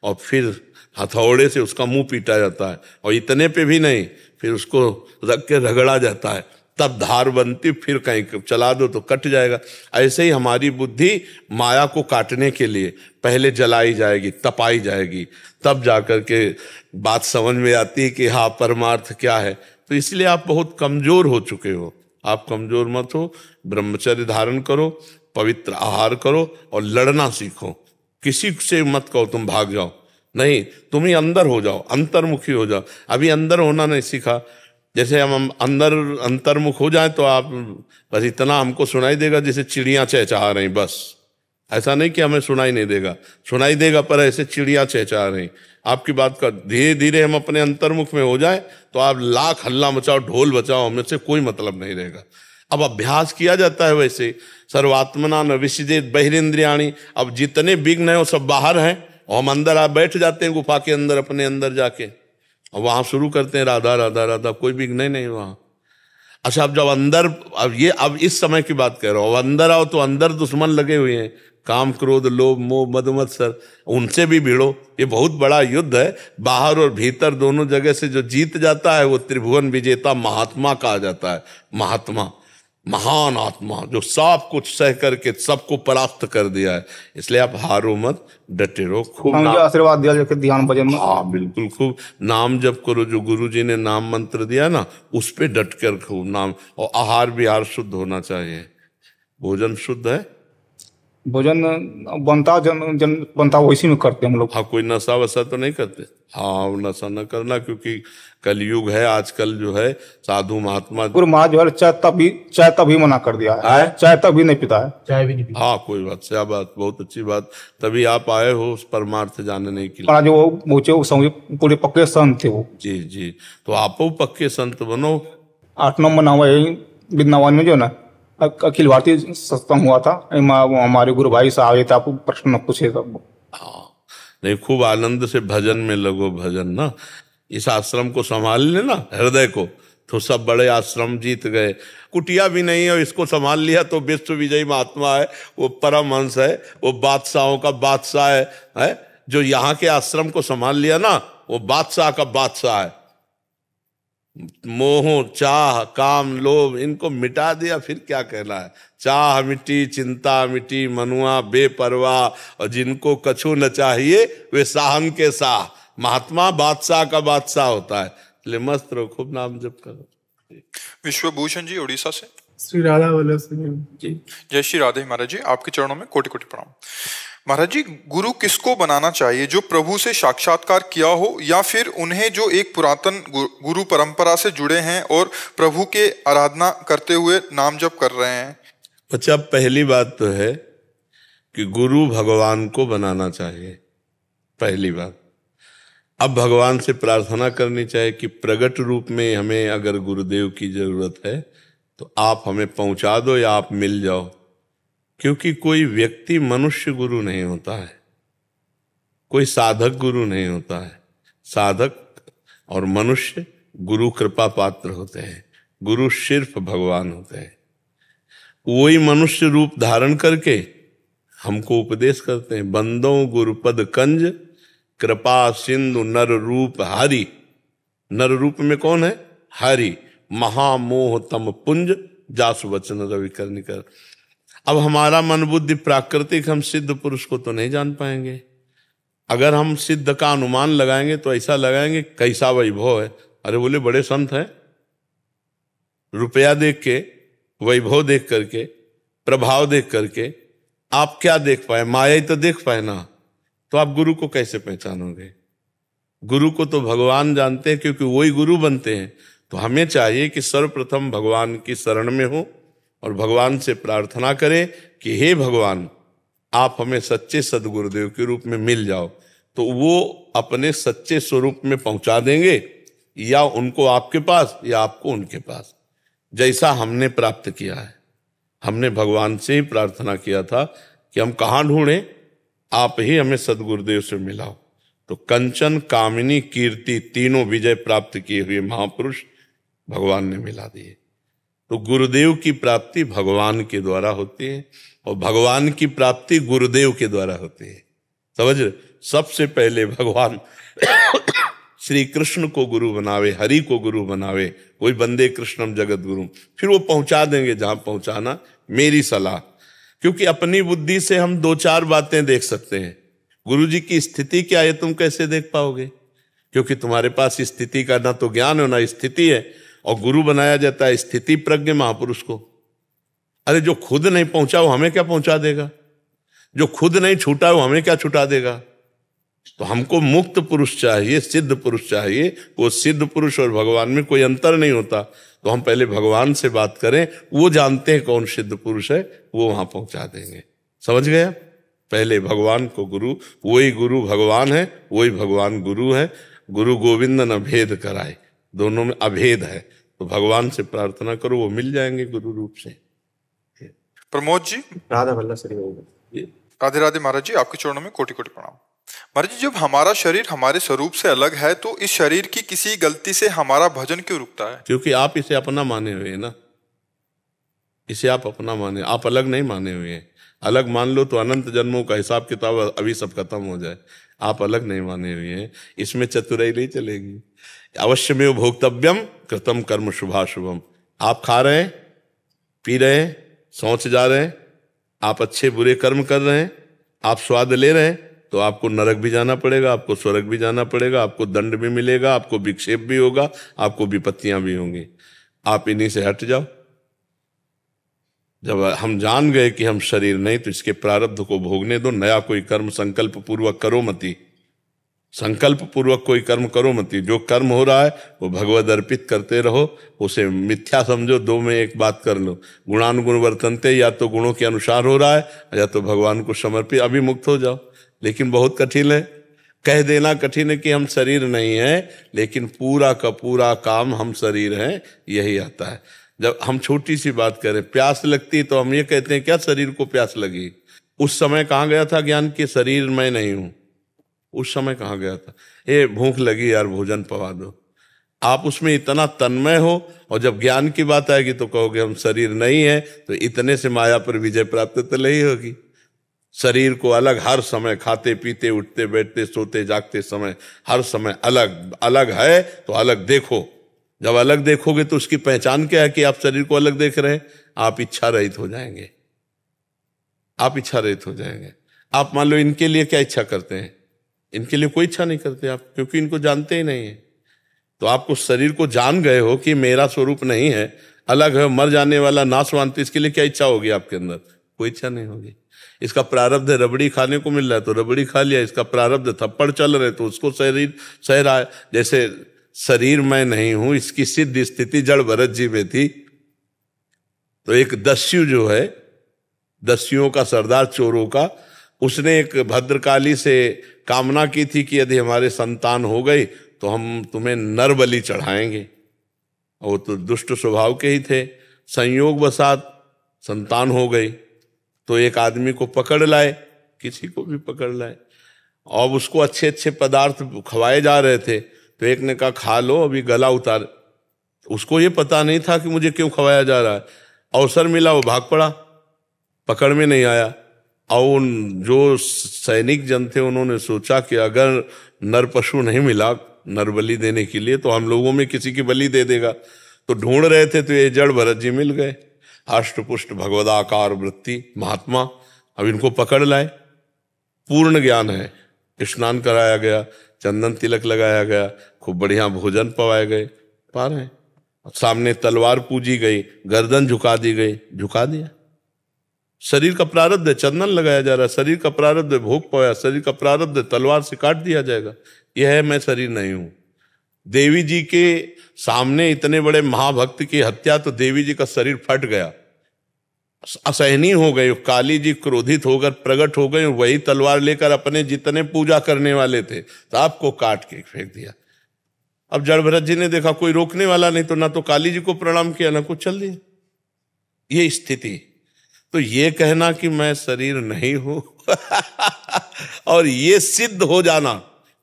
और फिर हथौड़े से उसका मुंह पीटा जाता है, और इतने पे भी नहीं, फिर उसको रख के रगड़ा जाता है, तब धार बनती, फिर कहीं चला दो तो कट जाएगा। ऐसे ही हमारी बुद्धि माया को काटने के लिए पहले जलाई जाएगी, तपाई जाएगी, तब जाकर के बात समझ में आती है कि हाँ परमार्थ क्या है। तो इसलिए आप बहुत कमजोर हो चुके हो। आप कमजोर मत हो, ब्रह्मचर्य धारण करो, पवित्र आहार करो और लड़ना सीखो। किसी से मत कहो तुम भाग जाओ, नहीं, तुम ही अंदर हो जाओ, अंतर्मुखी हो जाओ। अभी अंदर होना नहीं सीखा। जैसे हम अंदर अंतर्मुख हो जाए तो आप बस इतना हमको सुनाई देगा जैसे चिड़ियां चहचहा रही, बस। ऐसा नहीं कि हमें सुनाई नहीं देगा, सुनाई देगा, पर ऐसे चिड़ियां चहचहा रही आपकी बात का। धीरे धीरे हम अपने अंतर्मुख में हो जाए तो आप लाख हल्ला मचाओ, ढोल बचाओ, हमें से कोई मतलब नहीं रहेगा। अब अभ्यास किया जाता है वैसे, सर्वात्मना न विसिदेत बहिरेंद्रियाणी। अब जितने विघ्न है वो सब बाहर हैं और हम अंदर आप बैठ जाते हैं गुफा के अंदर, अपने अंदर जाके, और वहां शुरू करते हैं राधा राधा राधा, कोई विघ्न ही नहीं वहां। अच्छा, अब जब अंदर, अब इस समय की बात कह रहा हूं, अब अंदर आओ तो अंदर दुश्मन लगे हुए हैं, काम क्रोध लोभ मोह मद मत्सर, उनसे भी भिड़ो। ये बहुत बड़ा युद्ध है, बाहर और भीतर दोनों जगह से जो जीत जाता है वो त्रिभुवन विजेता महात्मा कहा जाता है। महात्मा, महान आत्मा, जो सब कुछ सह करके सबको परास्त कर दिया है। इसलिए आप हारो मत, डटे रहो, खूब मुझे आशीर्वाद दिया जाके ध्यान भजन में। हाँ बिल्कुल, खूब नाम जप करो, जो गुरु जी ने नाम मंत्र दिया ना उस पे डट कर खूब नाम। और आहार विहार शुद्ध होना चाहिए, भोजन शुद्ध है, भोजन बनता बनता वैसी में करते हम लोग। हाँ, कोई नशा वशा तो नहीं करते। हाँ, नशा न करना, क्योंकि कलयुग है आजकल, जो है साधु महात्मा। गुरु महाराज जो है चाय तभी मना कर दिया है, चाय तभी नहीं पीता है, चाय भी नहीं पीता। हाँ, कोई बात, क्या बात, बहुत अच्छी बात। तभी आप आए हो उस परमार्थ जानने के लिए। महाराज वो पूरे पक्के संत थे वो। जी जी, तो आप पक्के संत बनो। 8 नंबर नाम है वृंदावन में जो ना अखिल भारतीय सत्संग हुआ था, हमारे गुरु भाई साहब आए थे, आपको प्रश्न पूछे सब। हाँ, नहीं, खूब आनंद से भजन में लगो। भजन ना, इस आश्रम को संभाल लेना, हृदय को, तो सब बड़े आश्रम जीत गए। कुटिया भी नहीं है, इसको संभाल लिया तो विश्व विजयी महात्मा है, वो परमहंस है, वो बादशाहों का बादशाह है। जो यहाँ के आश्रम को संभाल लिया ना, वो बादशाह का बादशाह है। मोह चाह काम लोभ इनको मिटा दिया, फिर क्या कहना है। चाह मिटी, चिंता मिटी, मनुआ बेपरवाह, और जिनको कछु न चाहिए वे साहन के साह। महात्मा बादशाह का बादशाह होता है, इसलिए मस्त रहो, खूब नाम जप करो। विश्वभूषण जी उड़ीसा से। श्री राधा वल्लभ सिंह जी, जय श्री राधे महाराज जी, आपके चरणों में कोटि कोटि प्रणाम। महाराज जी, गुरु किसको बनाना चाहिए, जो प्रभु से साक्षात्कार किया हो, या फिर उन्हें जो एक पुरातन गुरु परंपरा से जुड़े हैं और प्रभु के आराधना करते हुए नाम जप कर रहे हैं? अच्छा, पहली बात तो है कि गुरु भगवान को बनाना चाहिए, पहली बात। अब भगवान से प्रार्थना करनी चाहिए कि प्रगट रूप में हमें अगर गुरुदेव की जरूरत है तो आप हमें पहुंचा दो या आप मिल जाओ। क्योंकि कोई व्यक्ति मनुष्य गुरु नहीं होता है, कोई साधक गुरु नहीं होता है। साधक और मनुष्य गुरु कृपा पात्र होते हैं, गुरु सिर्फ भगवान होते हैं। वही मनुष्य रूप धारण करके हमको उपदेश करते हैं। बंदो गुरुपद कंज कृपा सिंधु नर रूप हरि। नर रूप में कौन है? हरि। महामोह तम पुंज जासु वचन रवि कर्णिकर। अब हमारा मन बुद्धि प्राकृतिक, हम सिद्ध पुरुष को तो नहीं जान पाएंगे। अगर हम सिद्ध का अनुमान लगाएंगे तो ऐसा लगाएंगे कैसा वैभव है। अरे बोले बड़े संत हैं, रुपया देख के, वैभव देख करके, प्रभाव देख करके आप क्या देख पाए? माया ही तो देख पाए ना, तो आप गुरु को कैसे पहचानोगे? गुरु को तो भगवान जानते हैं, क्योंकि वही गुरु बनते हैं। तो हमें चाहिए कि सर्वप्रथम भगवान की शरण में हो और भगवान से प्रार्थना करें कि हे भगवान, आप हमें सच्चे सदगुरुदेव के रूप में मिल जाओ। तो वो अपने सच्चे स्वरूप में पहुंचा देंगे, या उनको आपके पास या आपको उनके पास, जैसा हमने प्राप्त किया है। हमने भगवान से ही प्रार्थना किया था कि हम कहाँ ढूंढें, आप ही हमें सदगुरुदेव से मिलाओ। तो कंचन, कामिनी, कीर्ति, तीनों विजय प्राप्त किए हुए महापुरुष भगवान ने मिला दिए। तो गुरुदेव की प्राप्ति भगवान के द्वारा होती है, और भगवान की प्राप्ति गुरुदेव के द्वारा होती है। समझ रहे? सबसे पहले भगवान श्री कृष्ण को गुरु बनावे, हरि को गुरु बनावे, वही वंदे कृष्णम जगत गुरु, फिर वो पहुंचा देंगे जहां पहुंचाना। मेरी सलाह, क्योंकि अपनी बुद्धि से हम 2-4 बातें देख सकते हैं। गुरु जी की स्थिति क्या है तुम कैसे देख पाओगे? क्योंकि तुम्हारे पास स्थिति का ना तो ज्ञान है ना स्थिति है। और गुरु बनाया जाता है स्थिति प्रज्ञ महापुरुष को। अरे जो खुद नहीं पहुंचा वो हमें क्या पहुंचा देगा? जो खुद नहीं छूटा वो हमें क्या छुटा देगा? तो हमको मुक्त पुरुष चाहिए, सिद्ध पुरुष चाहिए। वो सिद्ध पुरुष और भगवान में कोई अंतर नहीं होता। तो हम पहले भगवान से बात करें, वो जानते हैं कौन सिद्ध पुरुष है, वो वहां पहुंचा देंगे। समझ गया? पहले भगवान को गुरु, वही गुरु भगवान है, वही भगवान गुरु है। गुरु गोविंद न भेद कराए, दोनों में अभेद है। तो भगवान से प्रार्थना करो, वो मिल जाएंगे गुरु रूप से। प्रमोद जी, राधा वल्लभ श्री गोविंद। राधे राधे महाराज जी, आपके चरणों में कोटि कोटि प्रणाम। महाराज जी, जब हमारा शरीर हमारे स्वरूप से अलग है तो इस शरीर की किसी गलती से हमारा भजन क्यों रुकता है? क्योंकि आप इसे अपना माने हुए हैं ना, इसे आप अपना माने, आप अलग नहीं माने हुए हैं। अलग मान लो तो अनंत जन्मों का हिसाब किताब अभी सब खत्म हो जाए। आप अलग नहीं माने हुए हैं, इसमें चतुराई नहीं चलेगी। अवश्यमेव भोक्तव्यम कृतम कर्म शुभाशुभम। आप खा रहे हैं, पी रहे हैं, सोच जा रहे हैं, आप अच्छे बुरे कर्म कर रहे हैं, आप स्वाद ले रहे हैं, तो आपको नरक भी जाना पड़ेगा, आपको स्वर्ग भी जाना पड़ेगा, आपको दंड भी मिलेगा, आपको विक्षेप भी होगा, आपको विपत्तियां भी होंगी। आप इन्हीं से हट जाओ। जब हम जान गए कि हम शरीर नहीं, तो इसके प्रारब्ध को भोगने दो। नया कोई कर्म संकल्प पूर्वक करो मती, संकल्प पूर्वक कोई कर्म करो मती। जो कर्म हो रहा है वो भगवद अर्पित करते रहो, उसे मिथ्या समझो। दो में एक बात कर लो, गुणानुगुण वर्तनते, या तो गुणों के अनुसार हो रहा है या तो भगवान को समर्पित, अभी मुक्त हो जाओ। लेकिन बहुत कठिन है, कह देना कठिन है कि हम शरीर नहीं है, लेकिन पूरा का पूरा काम हम शरीर हैं, यही आता है। जब हम छोटी सी बात करें, प्यास लगती तो हम ये कहते हैं क्या शरीर को प्यास लगी? उस समय कहाँ गया था ज्ञान के शरीर मैं नहीं हूं? उस समय कहाँ गया था? ए भूख लगी यार, भोजन पवा दो। आप उसमें इतना तन्मय हो, और जब ज्ञान की बात आएगी तो कहोगे हम शरीर नहीं है। तो इतने से माया पर विजय प्राप्त तो नहीं होगी। शरीर को अलग, हर समय खाते पीते उठते बैठते सोते जागते समय, हर समय अलग अलग है, तो अलग देखो। जब अलग देखोगे तो उसकी पहचान क्या है कि आप शरीर को अलग देख रहे हैं? आप इच्छा रहित हो जाएंगे, आप इच्छा रहित हो जाएंगे। आप मान लो इनके लिए क्या इच्छा करते हैं? इनके लिए कोई इच्छा नहीं करते आप, क्योंकि इनको जानते ही नहीं है। तो आपको शरीर को जान गए हो कि मेरा स्वरूप नहीं है, अलग है, मर जाने वाला, नाशवान, तो इसके लिए क्या इच्छा होगी आपके अंदर? कोई इच्छा नहीं होगी। इसका प्रारब्ध है रबड़ी खाने को मिल रहा है तो रबड़ी खा लिया, इसका प्रारब्ध थप्पड़ चल रहे तो उसको शरीर सह रहा है। जैसे शरीर मैं नहीं हूं, इसकी सिद्ध स्थिति जड़ भरत जी में थी। तो एक दस्यु जो है, दस्युओं का सरदार, चोरों का, उसने एक भद्रकाली से कामना की थी कि यदि हमारे संतान हो गई तो हम तुम्हें नर बलि चढ़ाएंगे। और वो तो दुष्ट स्वभाव के ही थे। संयोग वसात संतान हो गई तो एक आदमी को पकड़ लाए, किसी को भी पकड़ लाए, और उसको अच्छे अच्छे पदार्थ खवाए जा रहे थे। तो एक ने कहा खा लो, अभी गला उतार। उसको ये पता नहीं था कि मुझे क्यों खवाया जा रहा है। अवसर मिला, वो भाग पड़ा, पकड़ में नहीं आया। और उन जो सैनिक जन थे उन्होंने सोचा कि अगर नर पशु नहीं मिला नर बलि देने के लिए तो हम लोगों में किसी की बलि दे देगा। तो ढूंढ रहे थे तो ये जड़ भरत जी मिल गए, अष्टपुष्ट भगवदाकार वृत्ति महात्मा। अब इनको पकड़ लाए, पूर्ण ज्ञान है, स्नान कराया गया, चंदन तिलक लगाया गया, खूब बढ़िया भोजन पवाए गए, पा रहे हैं। सामने तलवार पूजी गई, गर्दन झुका दी गई, झुका दिया। शरीर का प्रारब्ध है, चंदन लगाया जा रहा है, शरीर का प्रारब्ध है, भोग पाया, शरीर का प्रारब्ध है, तलवार से काट दिया जाएगा। यह है मैं शरीर नहीं हूं। देवी जी के सामने इतने बड़े महाभक्त की हत्या, तो देवी जी का शरीर फट गया, असहनीय हो गई। काली जी क्रोधित होकर प्रकट हो गए, वही तलवार लेकर अपने जितने पूजा करने वाले थे सबको काट के फेंक दिया। अब जड़ भरत जी ने देखा कोई रोकने वाला नहीं, तो ना तो काली जी को प्रणाम किया ना कुछ, चल दिया। ये स्थिति। तो ये कहना कि मैं शरीर नहीं हूं और ये सिद्ध हो जाना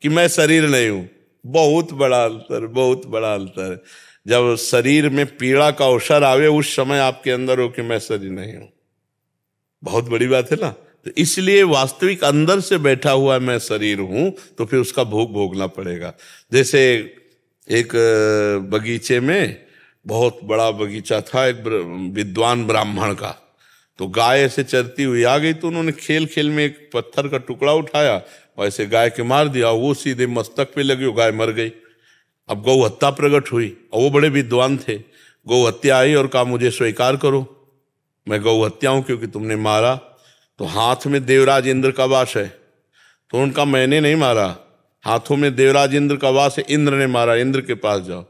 कि मैं शरीर नहीं हूं, बहुत बड़ा अंतर, बहुत बड़ा अंतर है। जब शरीर में पीड़ा का अवसर आवे उस समय आपके अंदर हो कि मैं शरीर नहीं हूं, बहुत बड़ी बात है ना। तो इसलिए वास्तविक अंदर से बैठा हुआ मैं शरीर हूं, तो फिर उसका भोग भोगना पड़ेगा। जैसे एक बगीचे में, बहुत बड़ा बगीचा था एक विद्वान ब्राह्मण का, तो गाय ऐसे चरती हुई आ गई, तो उन्होंने खेल खेल में एक पत्थर का टुकड़ा उठाया और ऐसे गाय के मार दिया, वो सीधे मस्तक पे लगी, वो गाय मर गई। अब गौ हत्या प्रकट हुई, और वो बड़े विद्वान थे। गौ हत्या आई और कहा मुझे स्वीकार करो, मैं गौ हत्या हूं क्योंकि तुमने मारा। तो हाथ में देवराज इंद्र का वास है, तो उनका मैंने नहीं मारा, हाथों में देवराज इंद्र का वास है, इंद्र ने मारा, इंद्र के पास जाओ।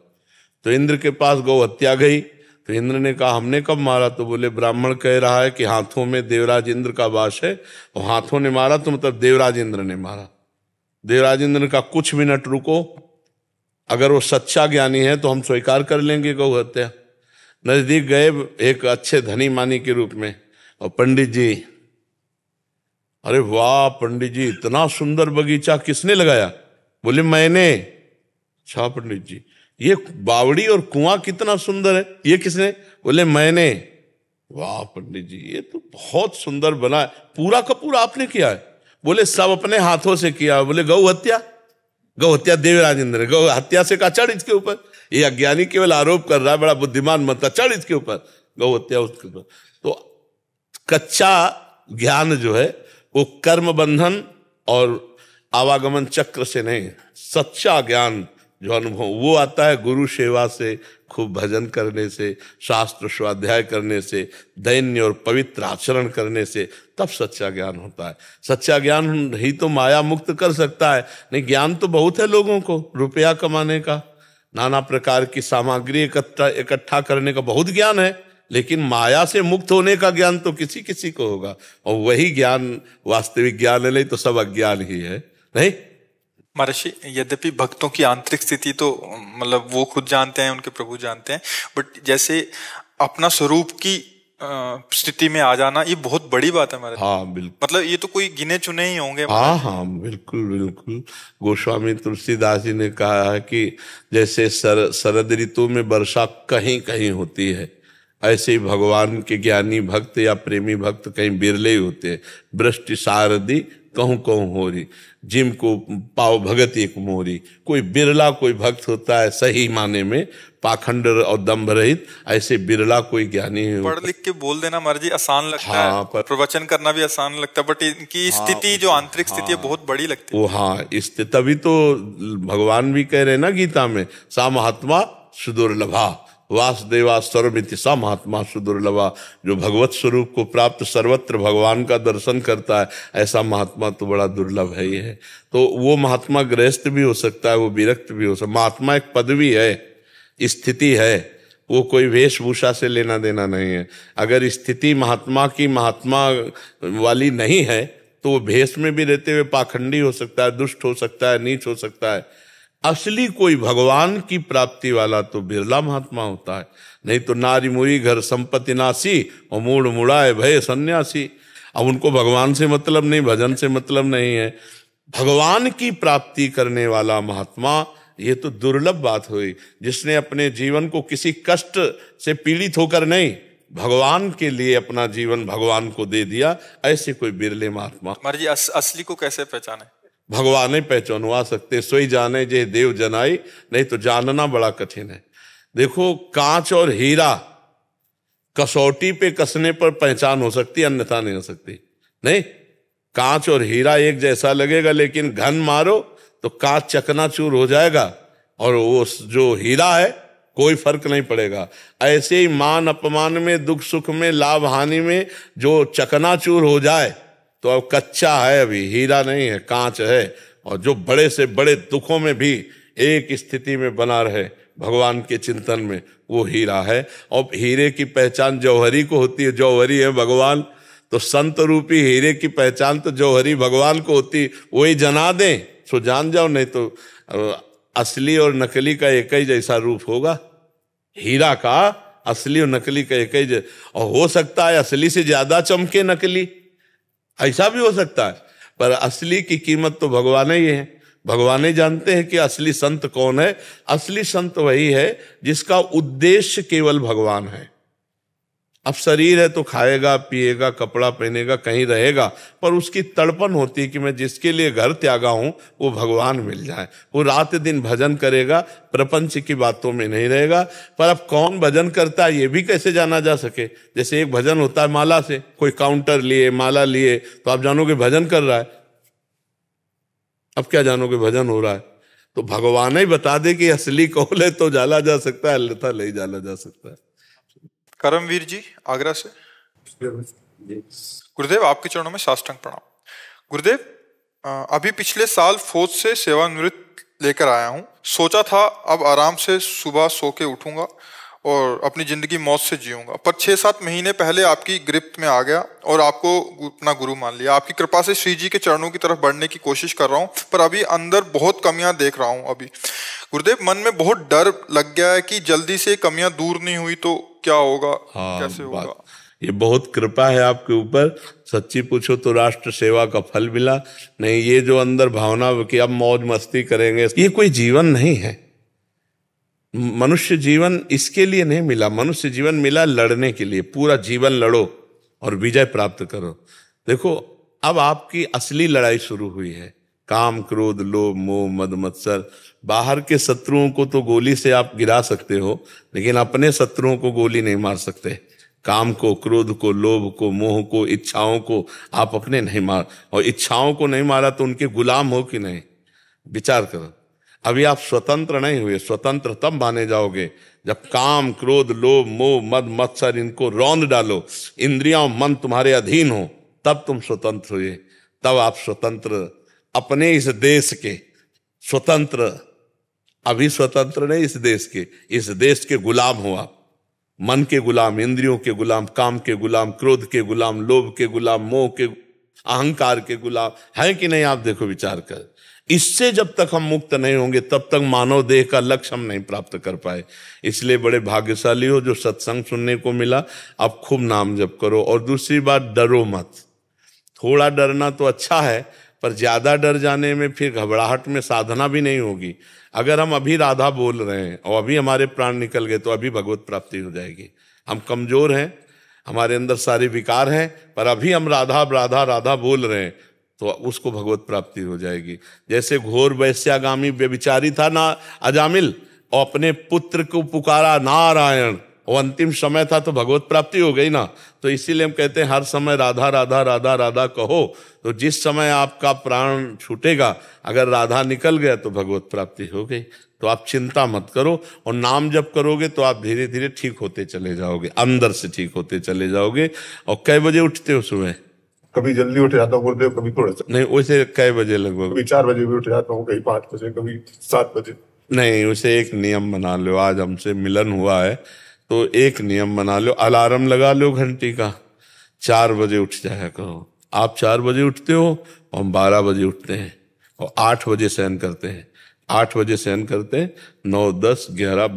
तो इंद्र के पास गौ हत्या गई, तो इंद्र ने कहा हमने कब मारा? तो बोले ब्राह्मण कह रहा है कि हाथों में देवराज इंद्र का वास है, और हाथों ने मारा तो मतलब देवराज इंद्र ने मारा। देवराज इंद्र ने कहा कुछ मिनट रुको, अगर वो सच्चा ज्ञानी है तो हम स्वीकार कर लेंगे गौ हत्या। नजदीक गए एक अच्छे धनी मानी के रूप में, और पंडित जी, अरे वाह पंडित जी इतना सुंदर बगीचा किसने लगाया? बोले मैंने। अच्छा पंडित जी, ये बावड़ी और कुआं कितना सुंदर है, ये किसने? बोले मैंने। वाह पंडित जी, ये तो बहुत सुंदर बना है, पूरा का पूरा आपने किया है? बोले सब अपने हाथों से किया। बोले गौ हत्या? गौ हत्या देवराज इंद्र ने, गौ हत्या से कहा चढ़ इसके ऊपर। ये अज्ञानी केवल आरोप कर रहा है, बड़ा बुद्धिमान मत, चढ़ इसके ऊपर, गौ हत्या उसके ऊपर। तो कच्चा ज्ञान जो है वो कर्म बंधन और आवागमन चक्र से नहीं, सच्चा ज्ञान जो अनुभव वो आता है गुरु सेवा से, खूब भजन करने से, शास्त्र स्वाध्याय करने से, दैन्य और पवित्र आचरण करने से, तब सच्चा ज्ञान होता है। सच्चा ज्ञान ही तो माया मुक्त कर सकता है। नहीं, ज्ञान तो बहुत है लोगों को, रुपया कमाने का, नाना प्रकार की सामग्री इकट्ठा करने का बहुत ज्ञान है, लेकिन माया से मुक्त होने का ज्ञान तो किसी किसी को होगा, और वही ज्ञान वास्तविक ज्ञान है, नहीं तो सब अज्ञान ही है। नहीं महर्षि, यद्यपि भक्तों की आंतरिक स्थिति तो मतलब वो खुद जानते हैं, उनके प्रभु जानते हैं, बट जैसे अपना स्वरूप की स्थिति में आ जाना ये बहुत बड़ी बात है हमारे। हाँ बिल्कुल, मतलब ये तो कोई गिने चुने ही होंगे। हाँ हाँ बिल्कुल बिल्कुल। गोस्वामी तुलसीदास जी ने कहा है कि जैसे शरद ऋतु में वर्षा कहीं कहीं होती है, ऐसे ही भगवान के ज्ञानी भक्त या प्रेमी भक्त कहीं बिरले ही होते हैं। वृष्टि शारदी कहूँ कहूँ हो रही, जिम को पाओ भगत एक मोरी। कोई बिरला कोई भक्त होता है सही माने में, पाखंड और दम्भ रहित, ऐसे बिरला कोई ज्ञानी है। पढ़ लिख के बोल देना मर्जी आसान लगता हाँ, है, प्रवचन करना भी आसान लगता है, बट इनकी स्थिति जो आंतरिक स्थिति है बहुत बड़ी लगती है। वो हाँ, तभी तो भगवान भी कह रहे ना गीता में, सा महात्मा सुदुर्लभा वासुदेवा सर्वमिति, सा महात्मा सुदुर्लभा। जो भगवत स्वरूप को प्राप्त सर्वत्र भगवान का दर्शन करता है, ऐसा महात्मा तो बड़ा दुर्लभ है ही है। तो वो महात्मा गृहस्थ भी हो सकता है, वो विरक्त भी हो सकता है। महात्मा एक पदवी है, स्थिति है, वो कोई वेशभूषा से लेना देना नहीं है। अगर स्थिति महात्मा की महात्मा वाली नहीं है तो वो भेष में भी रहते हुए पाखंडी हो सकता है, दुष्ट हो सकता है, नीच हो सकता है। असली कोई भगवान की प्राप्ति वाला तो बिरला महात्मा होता है, नहीं तो नारी मुरी घर संपत्ति नासी और मूढ़ मुड़ाए भय सन्यासी। अब उनको भगवान से मतलब नहीं, भजन से मतलब नहीं है। भगवान की प्राप्ति करने वाला महात्मा, ये तो दुर्लभ बात हुई, जिसने अपने जीवन को किसी कष्ट से पीड़ित होकर नहीं, भगवान के लिए अपना जीवन भगवान को दे दिया। ऐसे कोई बिरले महात्मा। महाराज जी, असली को कैसे पहचाने? भगवान ही पहचानवा सकते, सोई जाने जे देव जनाई, नहीं तो जानना बड़ा कठिन है। देखो, कांच और हीरा कसौटी पे कसने पर पहचान हो सकती है, अन्यथा नहीं हो सकती। नहीं, कांच और हीरा एक जैसा लगेगा, लेकिन घन मारो तो कांच चकनाचूर हो जाएगा, और वो जो हीरा है कोई फर्क नहीं पड़ेगा। ऐसे ही मान अपमान में, दुख सुख में, लाभ हानि में जो चकनाचूर हो जाए तो अब कच्चा है, अभी हीरा नहीं है, कांच है। और जो बड़े से बड़े दुखों में भी एक स्थिति में बना रहे भगवान के चिंतन में, वो हीरा है। और हीरे की पहचान जौहरी को होती है, जौहरी है भगवान। तो संत रूपी हीरे की पहचान तो जौहरी भगवान को होती, वही जना दें सो जान जाओ, नहीं तो असली और नकली का एक ही जैसा रूप होगा। हीरा का असली और नकली का एक ही और हो सकता है असली से ज्यादा चमके नकली, ऐसा भी हो सकता है, पर असली की कीमत तो भगवान ही है। भगवान ही जानते हैं कि असली संत कौन है। असली संत वही है जिसका उद्देश्य केवल भगवान है। अब शरीर है तो खाएगा पिएगा कपड़ा पहनेगा कहीं रहेगा, पर उसकी तड़पन होती है कि मैं जिसके लिए घर त्यागा हूं वो भगवान मिल जाए। वो रात दिन भजन करेगा, प्रपंच की बातों में नहीं रहेगा। पर अब कौन भजन करता है ये भी कैसे जाना जा सके? जैसे एक भजन होता है माला से, कोई काउंटर लिए माला लिए तो आप जानोगे भजन कर रहा है। अब क्या जानोगे भजन हो रहा है? तो भगवान ही बता दे कि असली कौन है तो जाला जा सकता है, अन्यथा नहीं जाला जा सकता है। करमवीर जी आगरा से। गुरुदेव, आपके चरणों में साष्टांग प्रणाम। गुरुदेव, अभी पिछले साल फौज से सेवानिवृत्त लेकर आया हूँ। सोचा था अब आराम से सुबह सो के उठूंगा और अपनी जिंदगी मौज से जीऊंगा, पर 6-7 महीने पहले आपकी गिरफ्त में आ गया और आपको अपना गुरु मान लिया। आपकी कृपा से श्री जी के चरणों की तरफ बढ़ने की कोशिश कर रहा हूँ, पर अभी अंदर बहुत कमियां देख रहा हूँ। अभी गुरुदेव मन में बहुत डर लग गया है कि जल्दी से कमियां दूर नहीं हुई तो क्या होगा, कैसे होगा। ये बहुत कृपा है आपके ऊपर। सच्ची पूछो तो राष्ट्र सेवा का फल मिला। नहीं, ये जो अंदर भावना कि अब मौज मस्ती करेंगे, ये कोई जीवन नहीं है। मनुष्य जीवन इसके लिए नहीं मिला। मनुष्य जीवन मिला लड़ने के लिए। पूरा जीवन लड़ो और विजय प्राप्त करो। देखो, अब आपकी असली लड़ाई शुरू हुई है। काम, क्रोध, लोभ, मोह, मद, मत्सर। बाहर के शत्रुओं को तो गोली से आप गिरा सकते हो, लेकिन अपने शत्रुओं को गोली नहीं मार सकते। काम को, क्रोध को, लोभ को, मोह को, इच्छाओं को आप अपने नहीं मार, और इच्छाओं को नहीं मारा तो उनके गुलाम हो कि नहीं, विचार करो। अभी आप स्वतंत्र नहीं हुए। स्वतंत्र तब माने जाओगे जब काम, क्रोध, लोभ, मोह, मद, मत्सर इनको रौंद डालो, इंद्रियां, मन तुम्हारे अधीन हो, तब तुम स्वतंत्र हुए। तब आप स्वतंत्र, अपने इस देश के स्वतंत्र, अभी स्वतंत्र नहीं इस देश के, इस देश के गुलाम हो आप। मन के गुलाम, इंद्रियों के गुलाम, काम के गुलाम, क्रोध के गुलाम, लोभ के गुलाम, मोह के, अहंकार के गुलाम है कि नहीं। आप देखो, विचार कर। इससे जब तक हम मुक्त नहीं होंगे तब तक मानव देह का लक्ष्य हम नहीं प्राप्त कर पाए। इसलिए बड़े भाग्यशाली हो जो सत्संग सुनने को मिला। अब खूब नाम जप करो। और दूसरी बात, डरो मत। थोड़ा डरना तो अच्छा है, पर ज्यादा डर जाने में फिर घबराहट में साधना भी नहीं होगी। अगर हम अभी राधा बोल रहे हैं और अभी हमारे प्राण निकल गए तो अभी भगवत प्राप्ति हो जाएगी। हम कमजोर हैं, हमारे अंदर सारे विकार हैं, पर अभी हम राधा राधा राधा बोल रहे हैं तो उसको भगवत प्राप्ति हो जाएगी। जैसे घोर वैश्यागामी व्यभिचारी था ना अजामिल, और अपने पुत्र को पुकारा नारायण, और अंतिम समय था तो भगवत प्राप्ति हो गई ना। तो इसीलिए हम कहते हैं हर समय राधा राधा राधा राधा कहो, तो जिस समय आपका प्राण छूटेगा अगर राधा निकल गया तो भगवत प्राप्ति हो गई। तो आप चिंता मत करो, और नाम जप करोगे तो आप धीरे धीरे ठीक होते चले जाओगे, अंदर से ठीक होते चले जाओगे। और कै बजे उठते हो सुबह? कभी जल्दी उठ जाता हूँ गुरुदेव, कभी थोड़ा सा नहीं, वैसे कै बजे लगभग? कभी 4 बजे भी उठ जाता हूँ, कभी 5 बजे, कभी 7 बजे। नहीं, उसे एक नियम बना लो। आज हमसे मिलन हुआ है तो एक नियम बना लो, अलार्म लगा लो घंटी का, 4 बजे उठ जाया करो। आप 4 बजे उठते हो और हम 12 बजे उठते हैं और 8 बजे शयन करते हैं। 8 बजे शयन करते हैं, 9, 10, 11,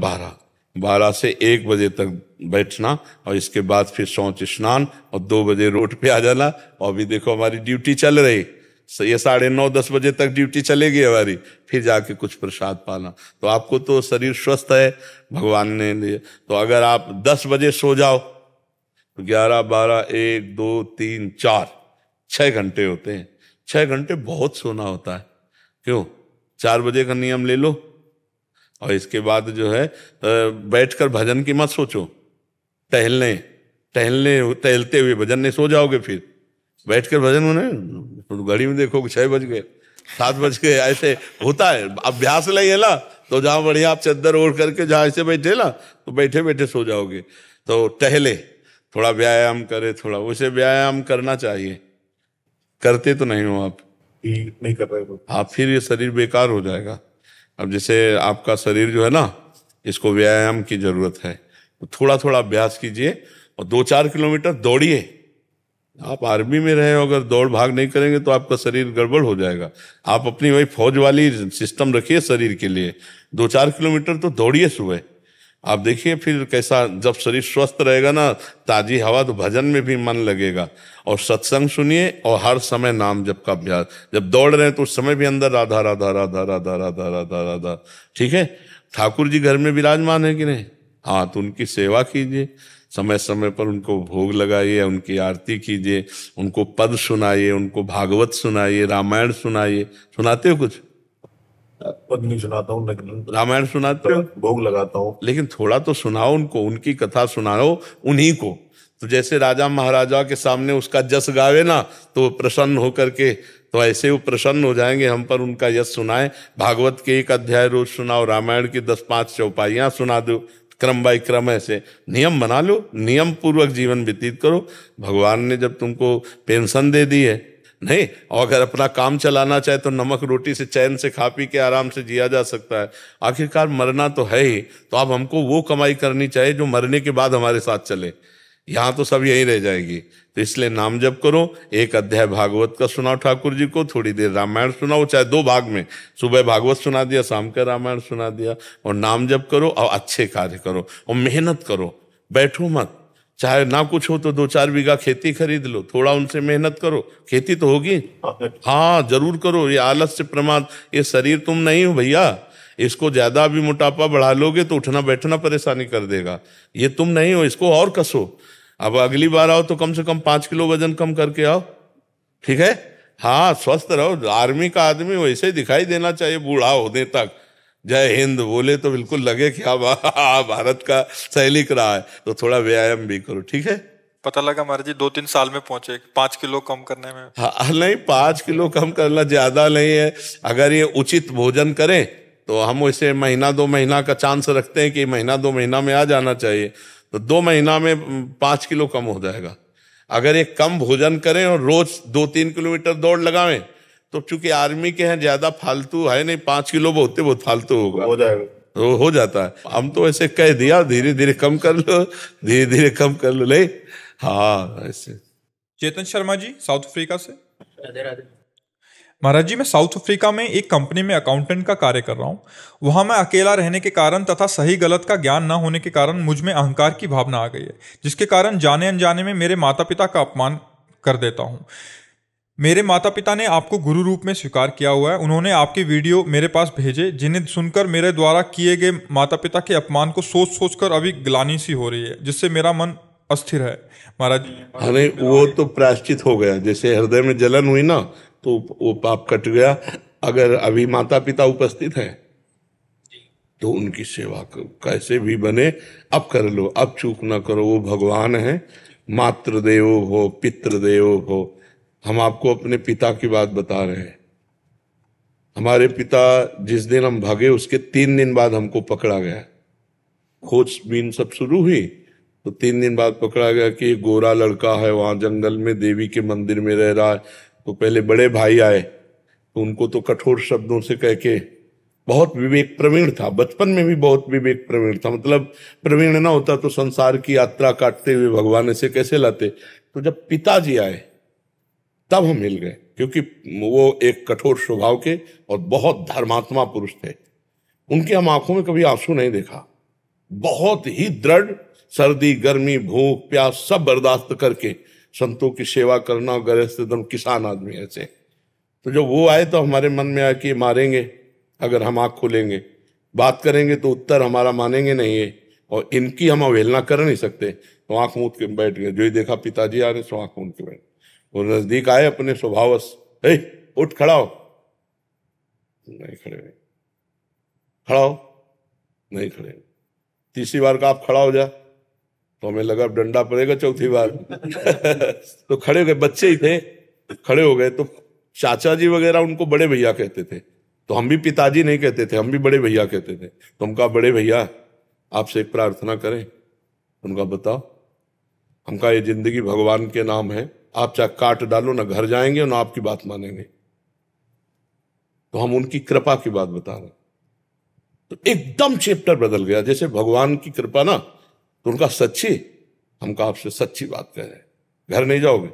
12 से 1 बजे तक बैठना, और इसके बाद फिर शौच स्नान और 2 बजे रोड पे आ जाना। और अभी देखो हमारी ड्यूटी चल रही, ये 9:30, 10 बजे तक ड्यूटी चलेगी हमारी, फिर जाके कुछ प्रसाद पाना। तो आपको तो शरीर स्वस्थ है भगवान ने दिए। तो अगर आप 10 बजे सो जाओ तो 11, 12, 1, 2, 3, 4, 6 घंटे होते हैं। 6 घंटे बहुत सोना होता है। क्यों? 4 बजे का नियम ले लो। और इसके बाद जो है बैठकर भजन की मत सोचो, टहलते हुए भजन नहीं, सो जाओगे। फिर बैठकर भजन होने तो घड़ी में देखो 6 बज गए, 7 बज गए, ऐसे होता है। अभ्यास नहीं है ना, तो जहां बढ़िया आप चद्दर ओढ़ करके जहां ऐसे बैठे ना, तो बैठे बैठे सो जाओगे। तो टहले, थोड़ा व्यायाम करे, थोड़ा उसे व्यायाम करना चाहिए। करते तो नहीं हो आप, नहीं कर रहे हो आप, फिर ये शरीर बेकार हो जाएगा। अब जैसे आपका शरीर जो है ना, इसको व्यायाम की जरूरत है, तो थोड़ा थोड़ा अभ्यास कीजिए और 2-4 किलोमीटर दौड़िए। आप आर्मी में रहे हो, अगर दौड़ भाग नहीं करेंगे तो आपका शरीर गड़बड़ हो जाएगा। आप अपनी वही फौज वाली सिस्टम रखिए शरीर के लिए। 2-4 किलोमीटर तो दौड़िए सुबह। आप देखिए फिर कैसा, जब शरीर स्वस्थ रहेगा ना, ताजी हवा, तो भजन में भी मन लगेगा। और सत्संग सुनिए और हर समय नाम जप का अभ्यास। जब दौड़ रहे हैं तो उस समय भी अंदर राधा राधा राधा राधा राधा राधा राधा। ठीक है? ठाकुर जी घर में विराजमान है कि नहीं? हाँ, तो उनकी सेवा कीजिए, समय समय पर उनको भोग लगाइए, उनकी आरती कीजिए, उनको पद सुनाइए, उनको भागवत सुनाइए, रामायण सुनाइए। सुनाते हो कुछ? पद नहीं सुनाता हूँ, लेकिन रामायण सुनाते हो? भोग लगाता हूँ। लेकिन थोड़ा तो सुनाओ उनको, उनकी कथा सुनाओ उन्हीं को। तो जैसे राजा महाराजा के सामने उसका जस गावे ना, तो प्रसन्न होकर के, तो ऐसे वो प्रसन्न हो जाएंगे हम पर, उनका यश सुनाए। भागवत के 1 अध्याय रोज सुनाओ, रामायण की 10-5 चौपाइयां सुना दो, क्रम बाई क्रम ऐसे नियम बना लो, नियम पूर्वक जीवन व्यतीत करो। भगवान ने जब तुमको पेंशन दे दी है नहीं, और अगर अपना काम चलाना चाहे तो नमक रोटी से चैन से खा पी के आराम से जिया जा सकता है। आखिरकार मरना तो है ही, तो अब हमको वो कमाई करनी चाहिए जो मरने के बाद हमारे साथ चले। यहाँ तो सब यही रह जाएगी। तो इसलिए नाम जप करो, एक अध्याय भागवत का सुनाओ ठाकुर जी को, थोड़ी देर रामायण सुनाओ, चाहे 2 भाग में, सुबह भागवत सुना दिया, शाम का रामायण सुना दिया, और नाम जप करो और अच्छे कार्य करो और मेहनत करो, बैठो मत। चाहे ना कुछ हो तो 2-4 बीघा खेती खरीद लो, थोड़ा उनसे मेहनत करो, खेती तो होगी। हाँ जरूर करो। ये आलस्य प्रमाद, ये शरीर तुम नहीं हो भैया, इसको ज्यादा भी मोटापा बढ़ा लोगे तो उठना बैठना परेशानी कर देगा। ये तुम नहीं हो, इसको और कसो। अब अगली बार आओ तो कम से कम 5 किलो वजन कम करके आओ, ठीक है। हाँ स्वस्थ रहो। आर्मी का आदमी वैसे ही दिखाई देना चाहिए बूढ़ा होने तक। जय हिंद बोले तो बिल्कुल लगे कि हाँ भारत का सैनिक रहा है। तो थोड़ा व्यायाम भी करो, ठीक है। पता लगा महाराज जी 2-3 साल में पहुंचे 5 किलो कम करने में। हाँ नहीं, 5 किलो कम करना ज्यादा नहीं है। अगर ये उचित भोजन करें तो हम इसे 1-2 महीना का चांस रखते हैं कि 1-2 महीना में आ जाना चाहिए। तो 2 महीना में 5 किलो कम हो जाएगा। अगर ये कम भोजन करें और रोज 2-3 किलोमीटर दौड़ लगावें तो चूंकि आर्मी के हैं ज्यादा फालतू है नहीं, 5 किलो बहुत फालतू होगा, हो जाएगा, तो हो जाता है। हम तो ऐसे कह दिया धीरे धीरे कम कर लो, धीरे धीरे कम कर लो। नहीं हाँ ऐसे। चेतन शर्मा जी साउथ अफ्रीका से। महाराज जी मैं साउथ अफ्रीका में एक कंपनी में अकाउंटेंट का कार्य कर रहा हूँ। वहाँ मैं अकेला रहने के कारण तथा सही गलत का ज्ञान न होने के कारण मुझ में अहंकार की भावना आ गई है, जिसके कारण जाने अनजाने में मेरे माता पिता का अपमान कर देता हूँ। मेरे माता पिता ने आपको गुरु रूप में स्वीकार किया हुआ है। उन्होंने आपके वीडियो मेरे पास भेजे, जिन्हें सुनकर मेरे द्वारा किए गए माता पिता के अपमान को सोच सोचकर अभी ग्लानि सी हो रही है, जिससे मेरा मन अस्थिर है। महाराज अरे वो तो प्रायश्चित हो गया। जैसे हृदय में जलन हुई ना तो वो पाप कट गया। अगर अभी माता पिता उपस्थित हैं तो उनकी सेवा कैसे भी बने अब कर लो, अब चूक ना करो। वो भगवान है, मातृदेवो हो पितृदेवो हो। हम आपको अपने पिता की बात बता रहे हैं। हमारे पिता जिस दिन हम भागे उसके 3 दिन बाद हमको पकड़ा गया। खोजबीन सब शुरू हुई तो 3 दिन बाद पकड़ा गया कि एक गोरा लड़का है वहां जंगल में देवी के मंदिर में रह रहा है। तो पहले बड़े भाई आए तो उनको तो कठोर शब्दों से कह के, बहुत विवेक प्रवीण था, बचपन में भी बहुत विवेक प्रवीण था। मतलब प्रवीण ना होता तो संसार की यात्रा काटते हुए भगवान ऐसे कैसे लाते। तो जब पिताजी आए तब हम मिल गए, क्योंकि वो एक कठोर स्वभाव के और बहुत धर्मात्मा पुरुष थे। उनकी हम आंखों में कभी आंसू नहीं देखा। बहुत ही दृढ़, सर्दी गर्मी भूख प्यास सब बर्दाश्त करके संतों की सेवा करना, गृहस्थ एकदम किसान आदमी ऐसे। तो जब वो आए तो हमारे मन में आया कि मारेंगे अगर हम आंख खोलेंगे, बात करेंगे तो उत्तर हमारा मानेंगे नहीं है, और इनकी हम अवहेलना कर नहीं सकते। तो आंख मूंद के बैठ गए। जो ही देखा पिताजी आ रहे सो आंख मूंद के बैठ। वो नजदीक आए अपने स्वभावश, उठ खड़ा हो, नहीं खड़े हुए। खड़ा हो, नहीं खड़े। तीसरी बार का आप खड़ा हो जा तो हमें लगा डंडा पड़ेगा चौथी बार। तो खड़े हो गए, बच्चे ही थे, खड़े हो गए। तो चाचा जी वगैरह उनको बड़े भैया कहते थे, तो हम भी पिताजी नहीं कहते थे, हम भी बड़े भैया कहते थे। तो हम कहा बड़े भैया आपसे एक प्रार्थना करें। उनका बताओ। हम कहा ये जिंदगी भगवान के नाम है, आप चाहे काट डालो ना घर जाएंगे ना आपकी बात मानेंगे। तो हम उनकी कृपा की बात बता रहे। तो एकदम चैप्टर बदल गया। जैसे भगवान की कृपा ना, तो उनका सच्ची, हम कहा आपसे सच्ची बात कह रहे। घर नहीं जाओगे?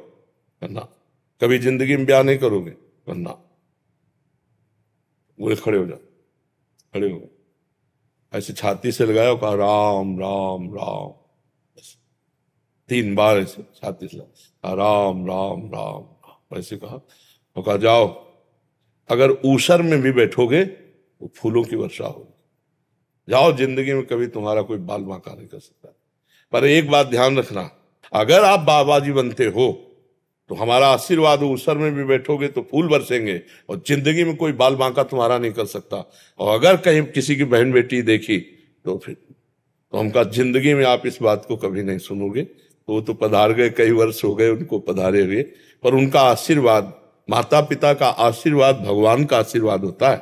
करना। कभी जिंदगी में ब्याह नहीं करोगे? करना। बोले खड़े हो जाओ। खड़े हो गए, ऐसे छाती से लगाया और कहा राम राम राम। 3 बार ऐसे छाती से लगा, राम राम राम ऐसे कहा। और कहा जाओ, अगर ऊसर में भी बैठोगे तो फूलों की वर्षा होगी। जाओ, जिंदगी में कभी तुम्हारा कोई बाल बांका नहीं कर सकता। पर एक बात ध्यान रखना, अगर आप बाबाजी बनते हो तो हमारा आशीर्वाद हो, ऊसर में भी बैठोगे तो फूल बरसेंगे, और जिंदगी में कोई बाल बांका तुम्हारा नहीं कर सकता। और अगर कहीं किसी की बहन बेटी देखी तो फिर तो हम कहा जिंदगी में आप इस बात को कभी नहीं सुनोगे। तो वो तो पधार गए, कई वर्ष हो गए उनको पधारे हुए, पर उनका आशीर्वाद, माता पिता का आशीर्वाद भगवान का आशीर्वाद होता है।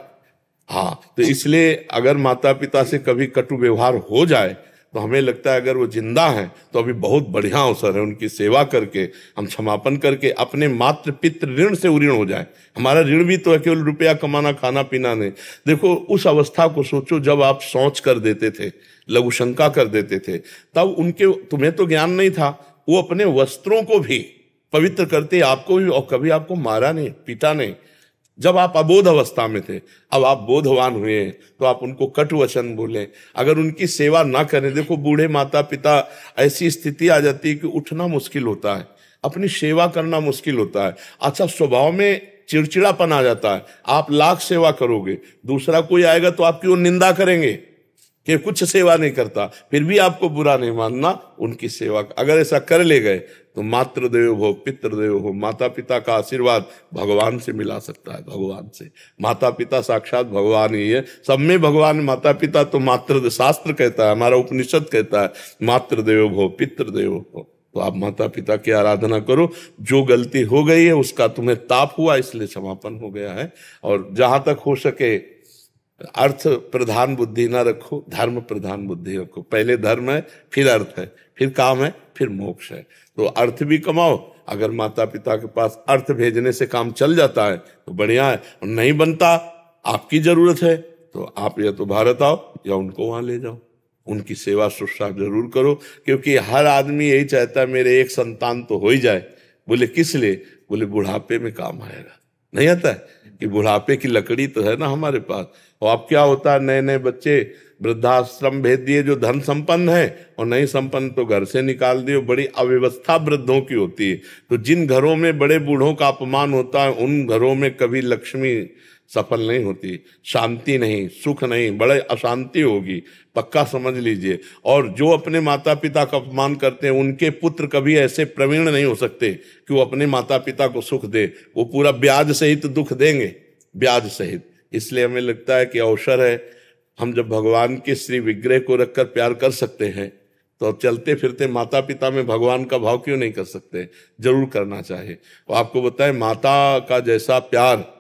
हाँ, तो इसलिए अगर माता पिता से कभी कटु व्यवहार हो जाए तो हमें लगता है अगर वो जिंदा हैं तो अभी बहुत बढ़िया अवसर है उनकी सेवा करके, हम क्षमापन करके अपने मातृ पितृ ऋण से उऋण हो जाए। हमारा ऋण भी तो है, केवल रुपया कमाना खाना पीना नहीं। देखो उस अवस्था को सोचो जब आप शौच कर देते थे, लघु शंका कर देते थे, तब उनके, तुम्हें तो ज्ञान नहीं था, वो अपने वस्त्रों को भी पवित्र करते, आपको भी, और कभी आपको मारा नहीं, पीटा नहीं। जब आप अबोध अवस्था में थे, अब आप बोधवान हुए तो आप उनको कटु वचन बोले, अगर उनकी सेवा ना करें। देखो बूढ़े माता पिता, ऐसी स्थिति आ जाती है कि उठना मुश्किल होता है, अपनी सेवा करना मुश्किल होता है। अच्छा, स्वभाव में चिड़चिड़ापन आ जाता है। आप लाख सेवा करोगे, दूसरा कोई आएगा तो आपकी वो निंदा करेंगे कि कुछ सेवा नहीं करता, फिर भी आपको बुरा नहीं मानना, उनकी सेवा। अगर ऐसा कर ले गए तो मातृदेवो भव पितृदेवो भव, माता पिता का आशीर्वाद भगवान से मिला सकता है, भगवान से। माता पिता साक्षात भगवान ही है, सब में भगवान। माता पिता तो मातृ, शास्त्र कहता है, हमारा उपनिषद कहता है मातृदेवो भव पितृदेवो भव। तो आप माता पिता की आराधना करो। जो गलती हो गई है उसका तुम्हें ताप हुआ, इसलिए क्षमापन हो गया है। और जहां तक हो सके अर्थ प्रधान बुद्धि ना रखो, धर्म प्रधान बुद्धि रखो। पहले धर्म है, फिर अर्थ है, फिर काम है, फिर मोक्ष है। तो अर्थ भी कमाओ। अगर माता पिता के पास अर्थ भेजने से काम चल जाता है तो बढ़िया है, और नहीं बनता, आपकी जरूरत है तो आप या तो भारत आओ या उनको वहां ले जाओ, उनकी सेवा शुश्रूषा जरूर करो। क्योंकि हर आदमी यही चाहता है मेरे एक संतान तो हो ही जाए। बोले किस लिए? बोले बुढ़ापे में काम आएगा। नहीं आता है कि बुढ़ापे की लकड़ी तो है ना हमारे पास। और अब क्या होता है, नए नए बच्चे वृद्धाश्रम भेज दिए जो धन संपन्न है, और नहीं संपन्न तो घर से निकाल दिए। बड़ी अव्यवस्था वृद्धों की होती है। तो जिन घरों में बड़े बूढ़ों का अपमान होता है उन घरों में कभी लक्ष्मी सफल नहीं होती, शांति नहीं, सुख नहीं, बड़े अशांति होगी, पक्का समझ लीजिए। और जो अपने माता पिता का अपमान करते हैं उनके पुत्र कभी ऐसे प्रवीण नहीं हो सकते कि वो अपने माता पिता को सुख दे। वो पूरा ब्याज सहित दुख देंगे, ब्याज सहित। इसलिए हमें लगता है कि अवसर है, हम जब भगवान के श्री विग्रह को रखकर प्यार कर सकते हैं तो अब चलते फिरते माता पिता में भगवान का भाव क्यों नहीं कर सकते? जरूर करना चाहिए। वो आपको बताएं, माता का जैसा प्यार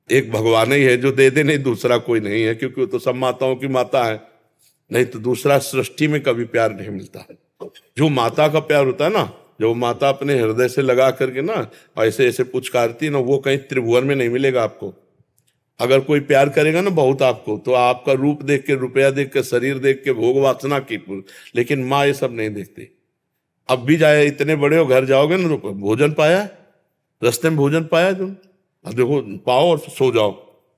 एक भगवान ही है जो दे दे, नहीं दूसरा कोई नहीं है। क्योंकि वो तो सब माताओं की माता है, नहीं तो दूसरा सृष्टि में कभी प्यार नहीं मिलता है। जो माता का प्यार होता है ना, जो माता अपने हृदय से लगा करके ना ऐसे ऐसे पुचकारती है ना, वो कहीं त्रिभुवन में नहीं मिलेगा आपको। अगर कोई प्यार करेगा ना बहुत आपको, तो आपका रूप देख के, रुपया देख के, शरीर देख के, भोग वासना की, लेकिन माँ ये सब नहीं देखती। अब भी जाए, इतने बड़े हो घर जाओगे ना तो भोजन पाया, रास्ते में भोजन पाया तुम, अब देखो पाओ और सो जाओ,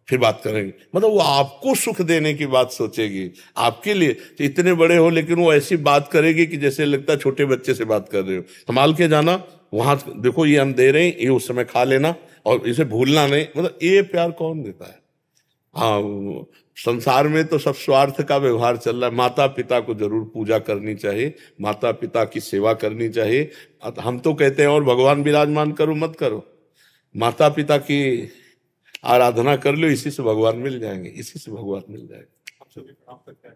फिर बात करेंगे। मतलब वो आपको सुख देने की बात सोचेगी आपके लिए। तो इतने बड़े हो लेकिन वो ऐसी बात करेगी कि जैसे लगता है छोटे बच्चे से बात कर रहे हो। संभाल के जाना, वहां देखो ये हम दे रहे हैं, ये उस समय खा लेना और इसे भूलना नहीं। मतलब ये प्यार कौन देता है? हाँ, संसार में तो सब स्वार्थ का व्यवहार चल रहा है। माता पिता को जरूर पूजा करनी चाहिए, माता पिता की सेवा करनी चाहिए। हम तो कहते हैं और भगवान विराजमान करो मत करो, माता पिता की आराधना कर लो, इसी से भगवान मिल जाएंगे, इसी से भगवान मिल जाएंगे।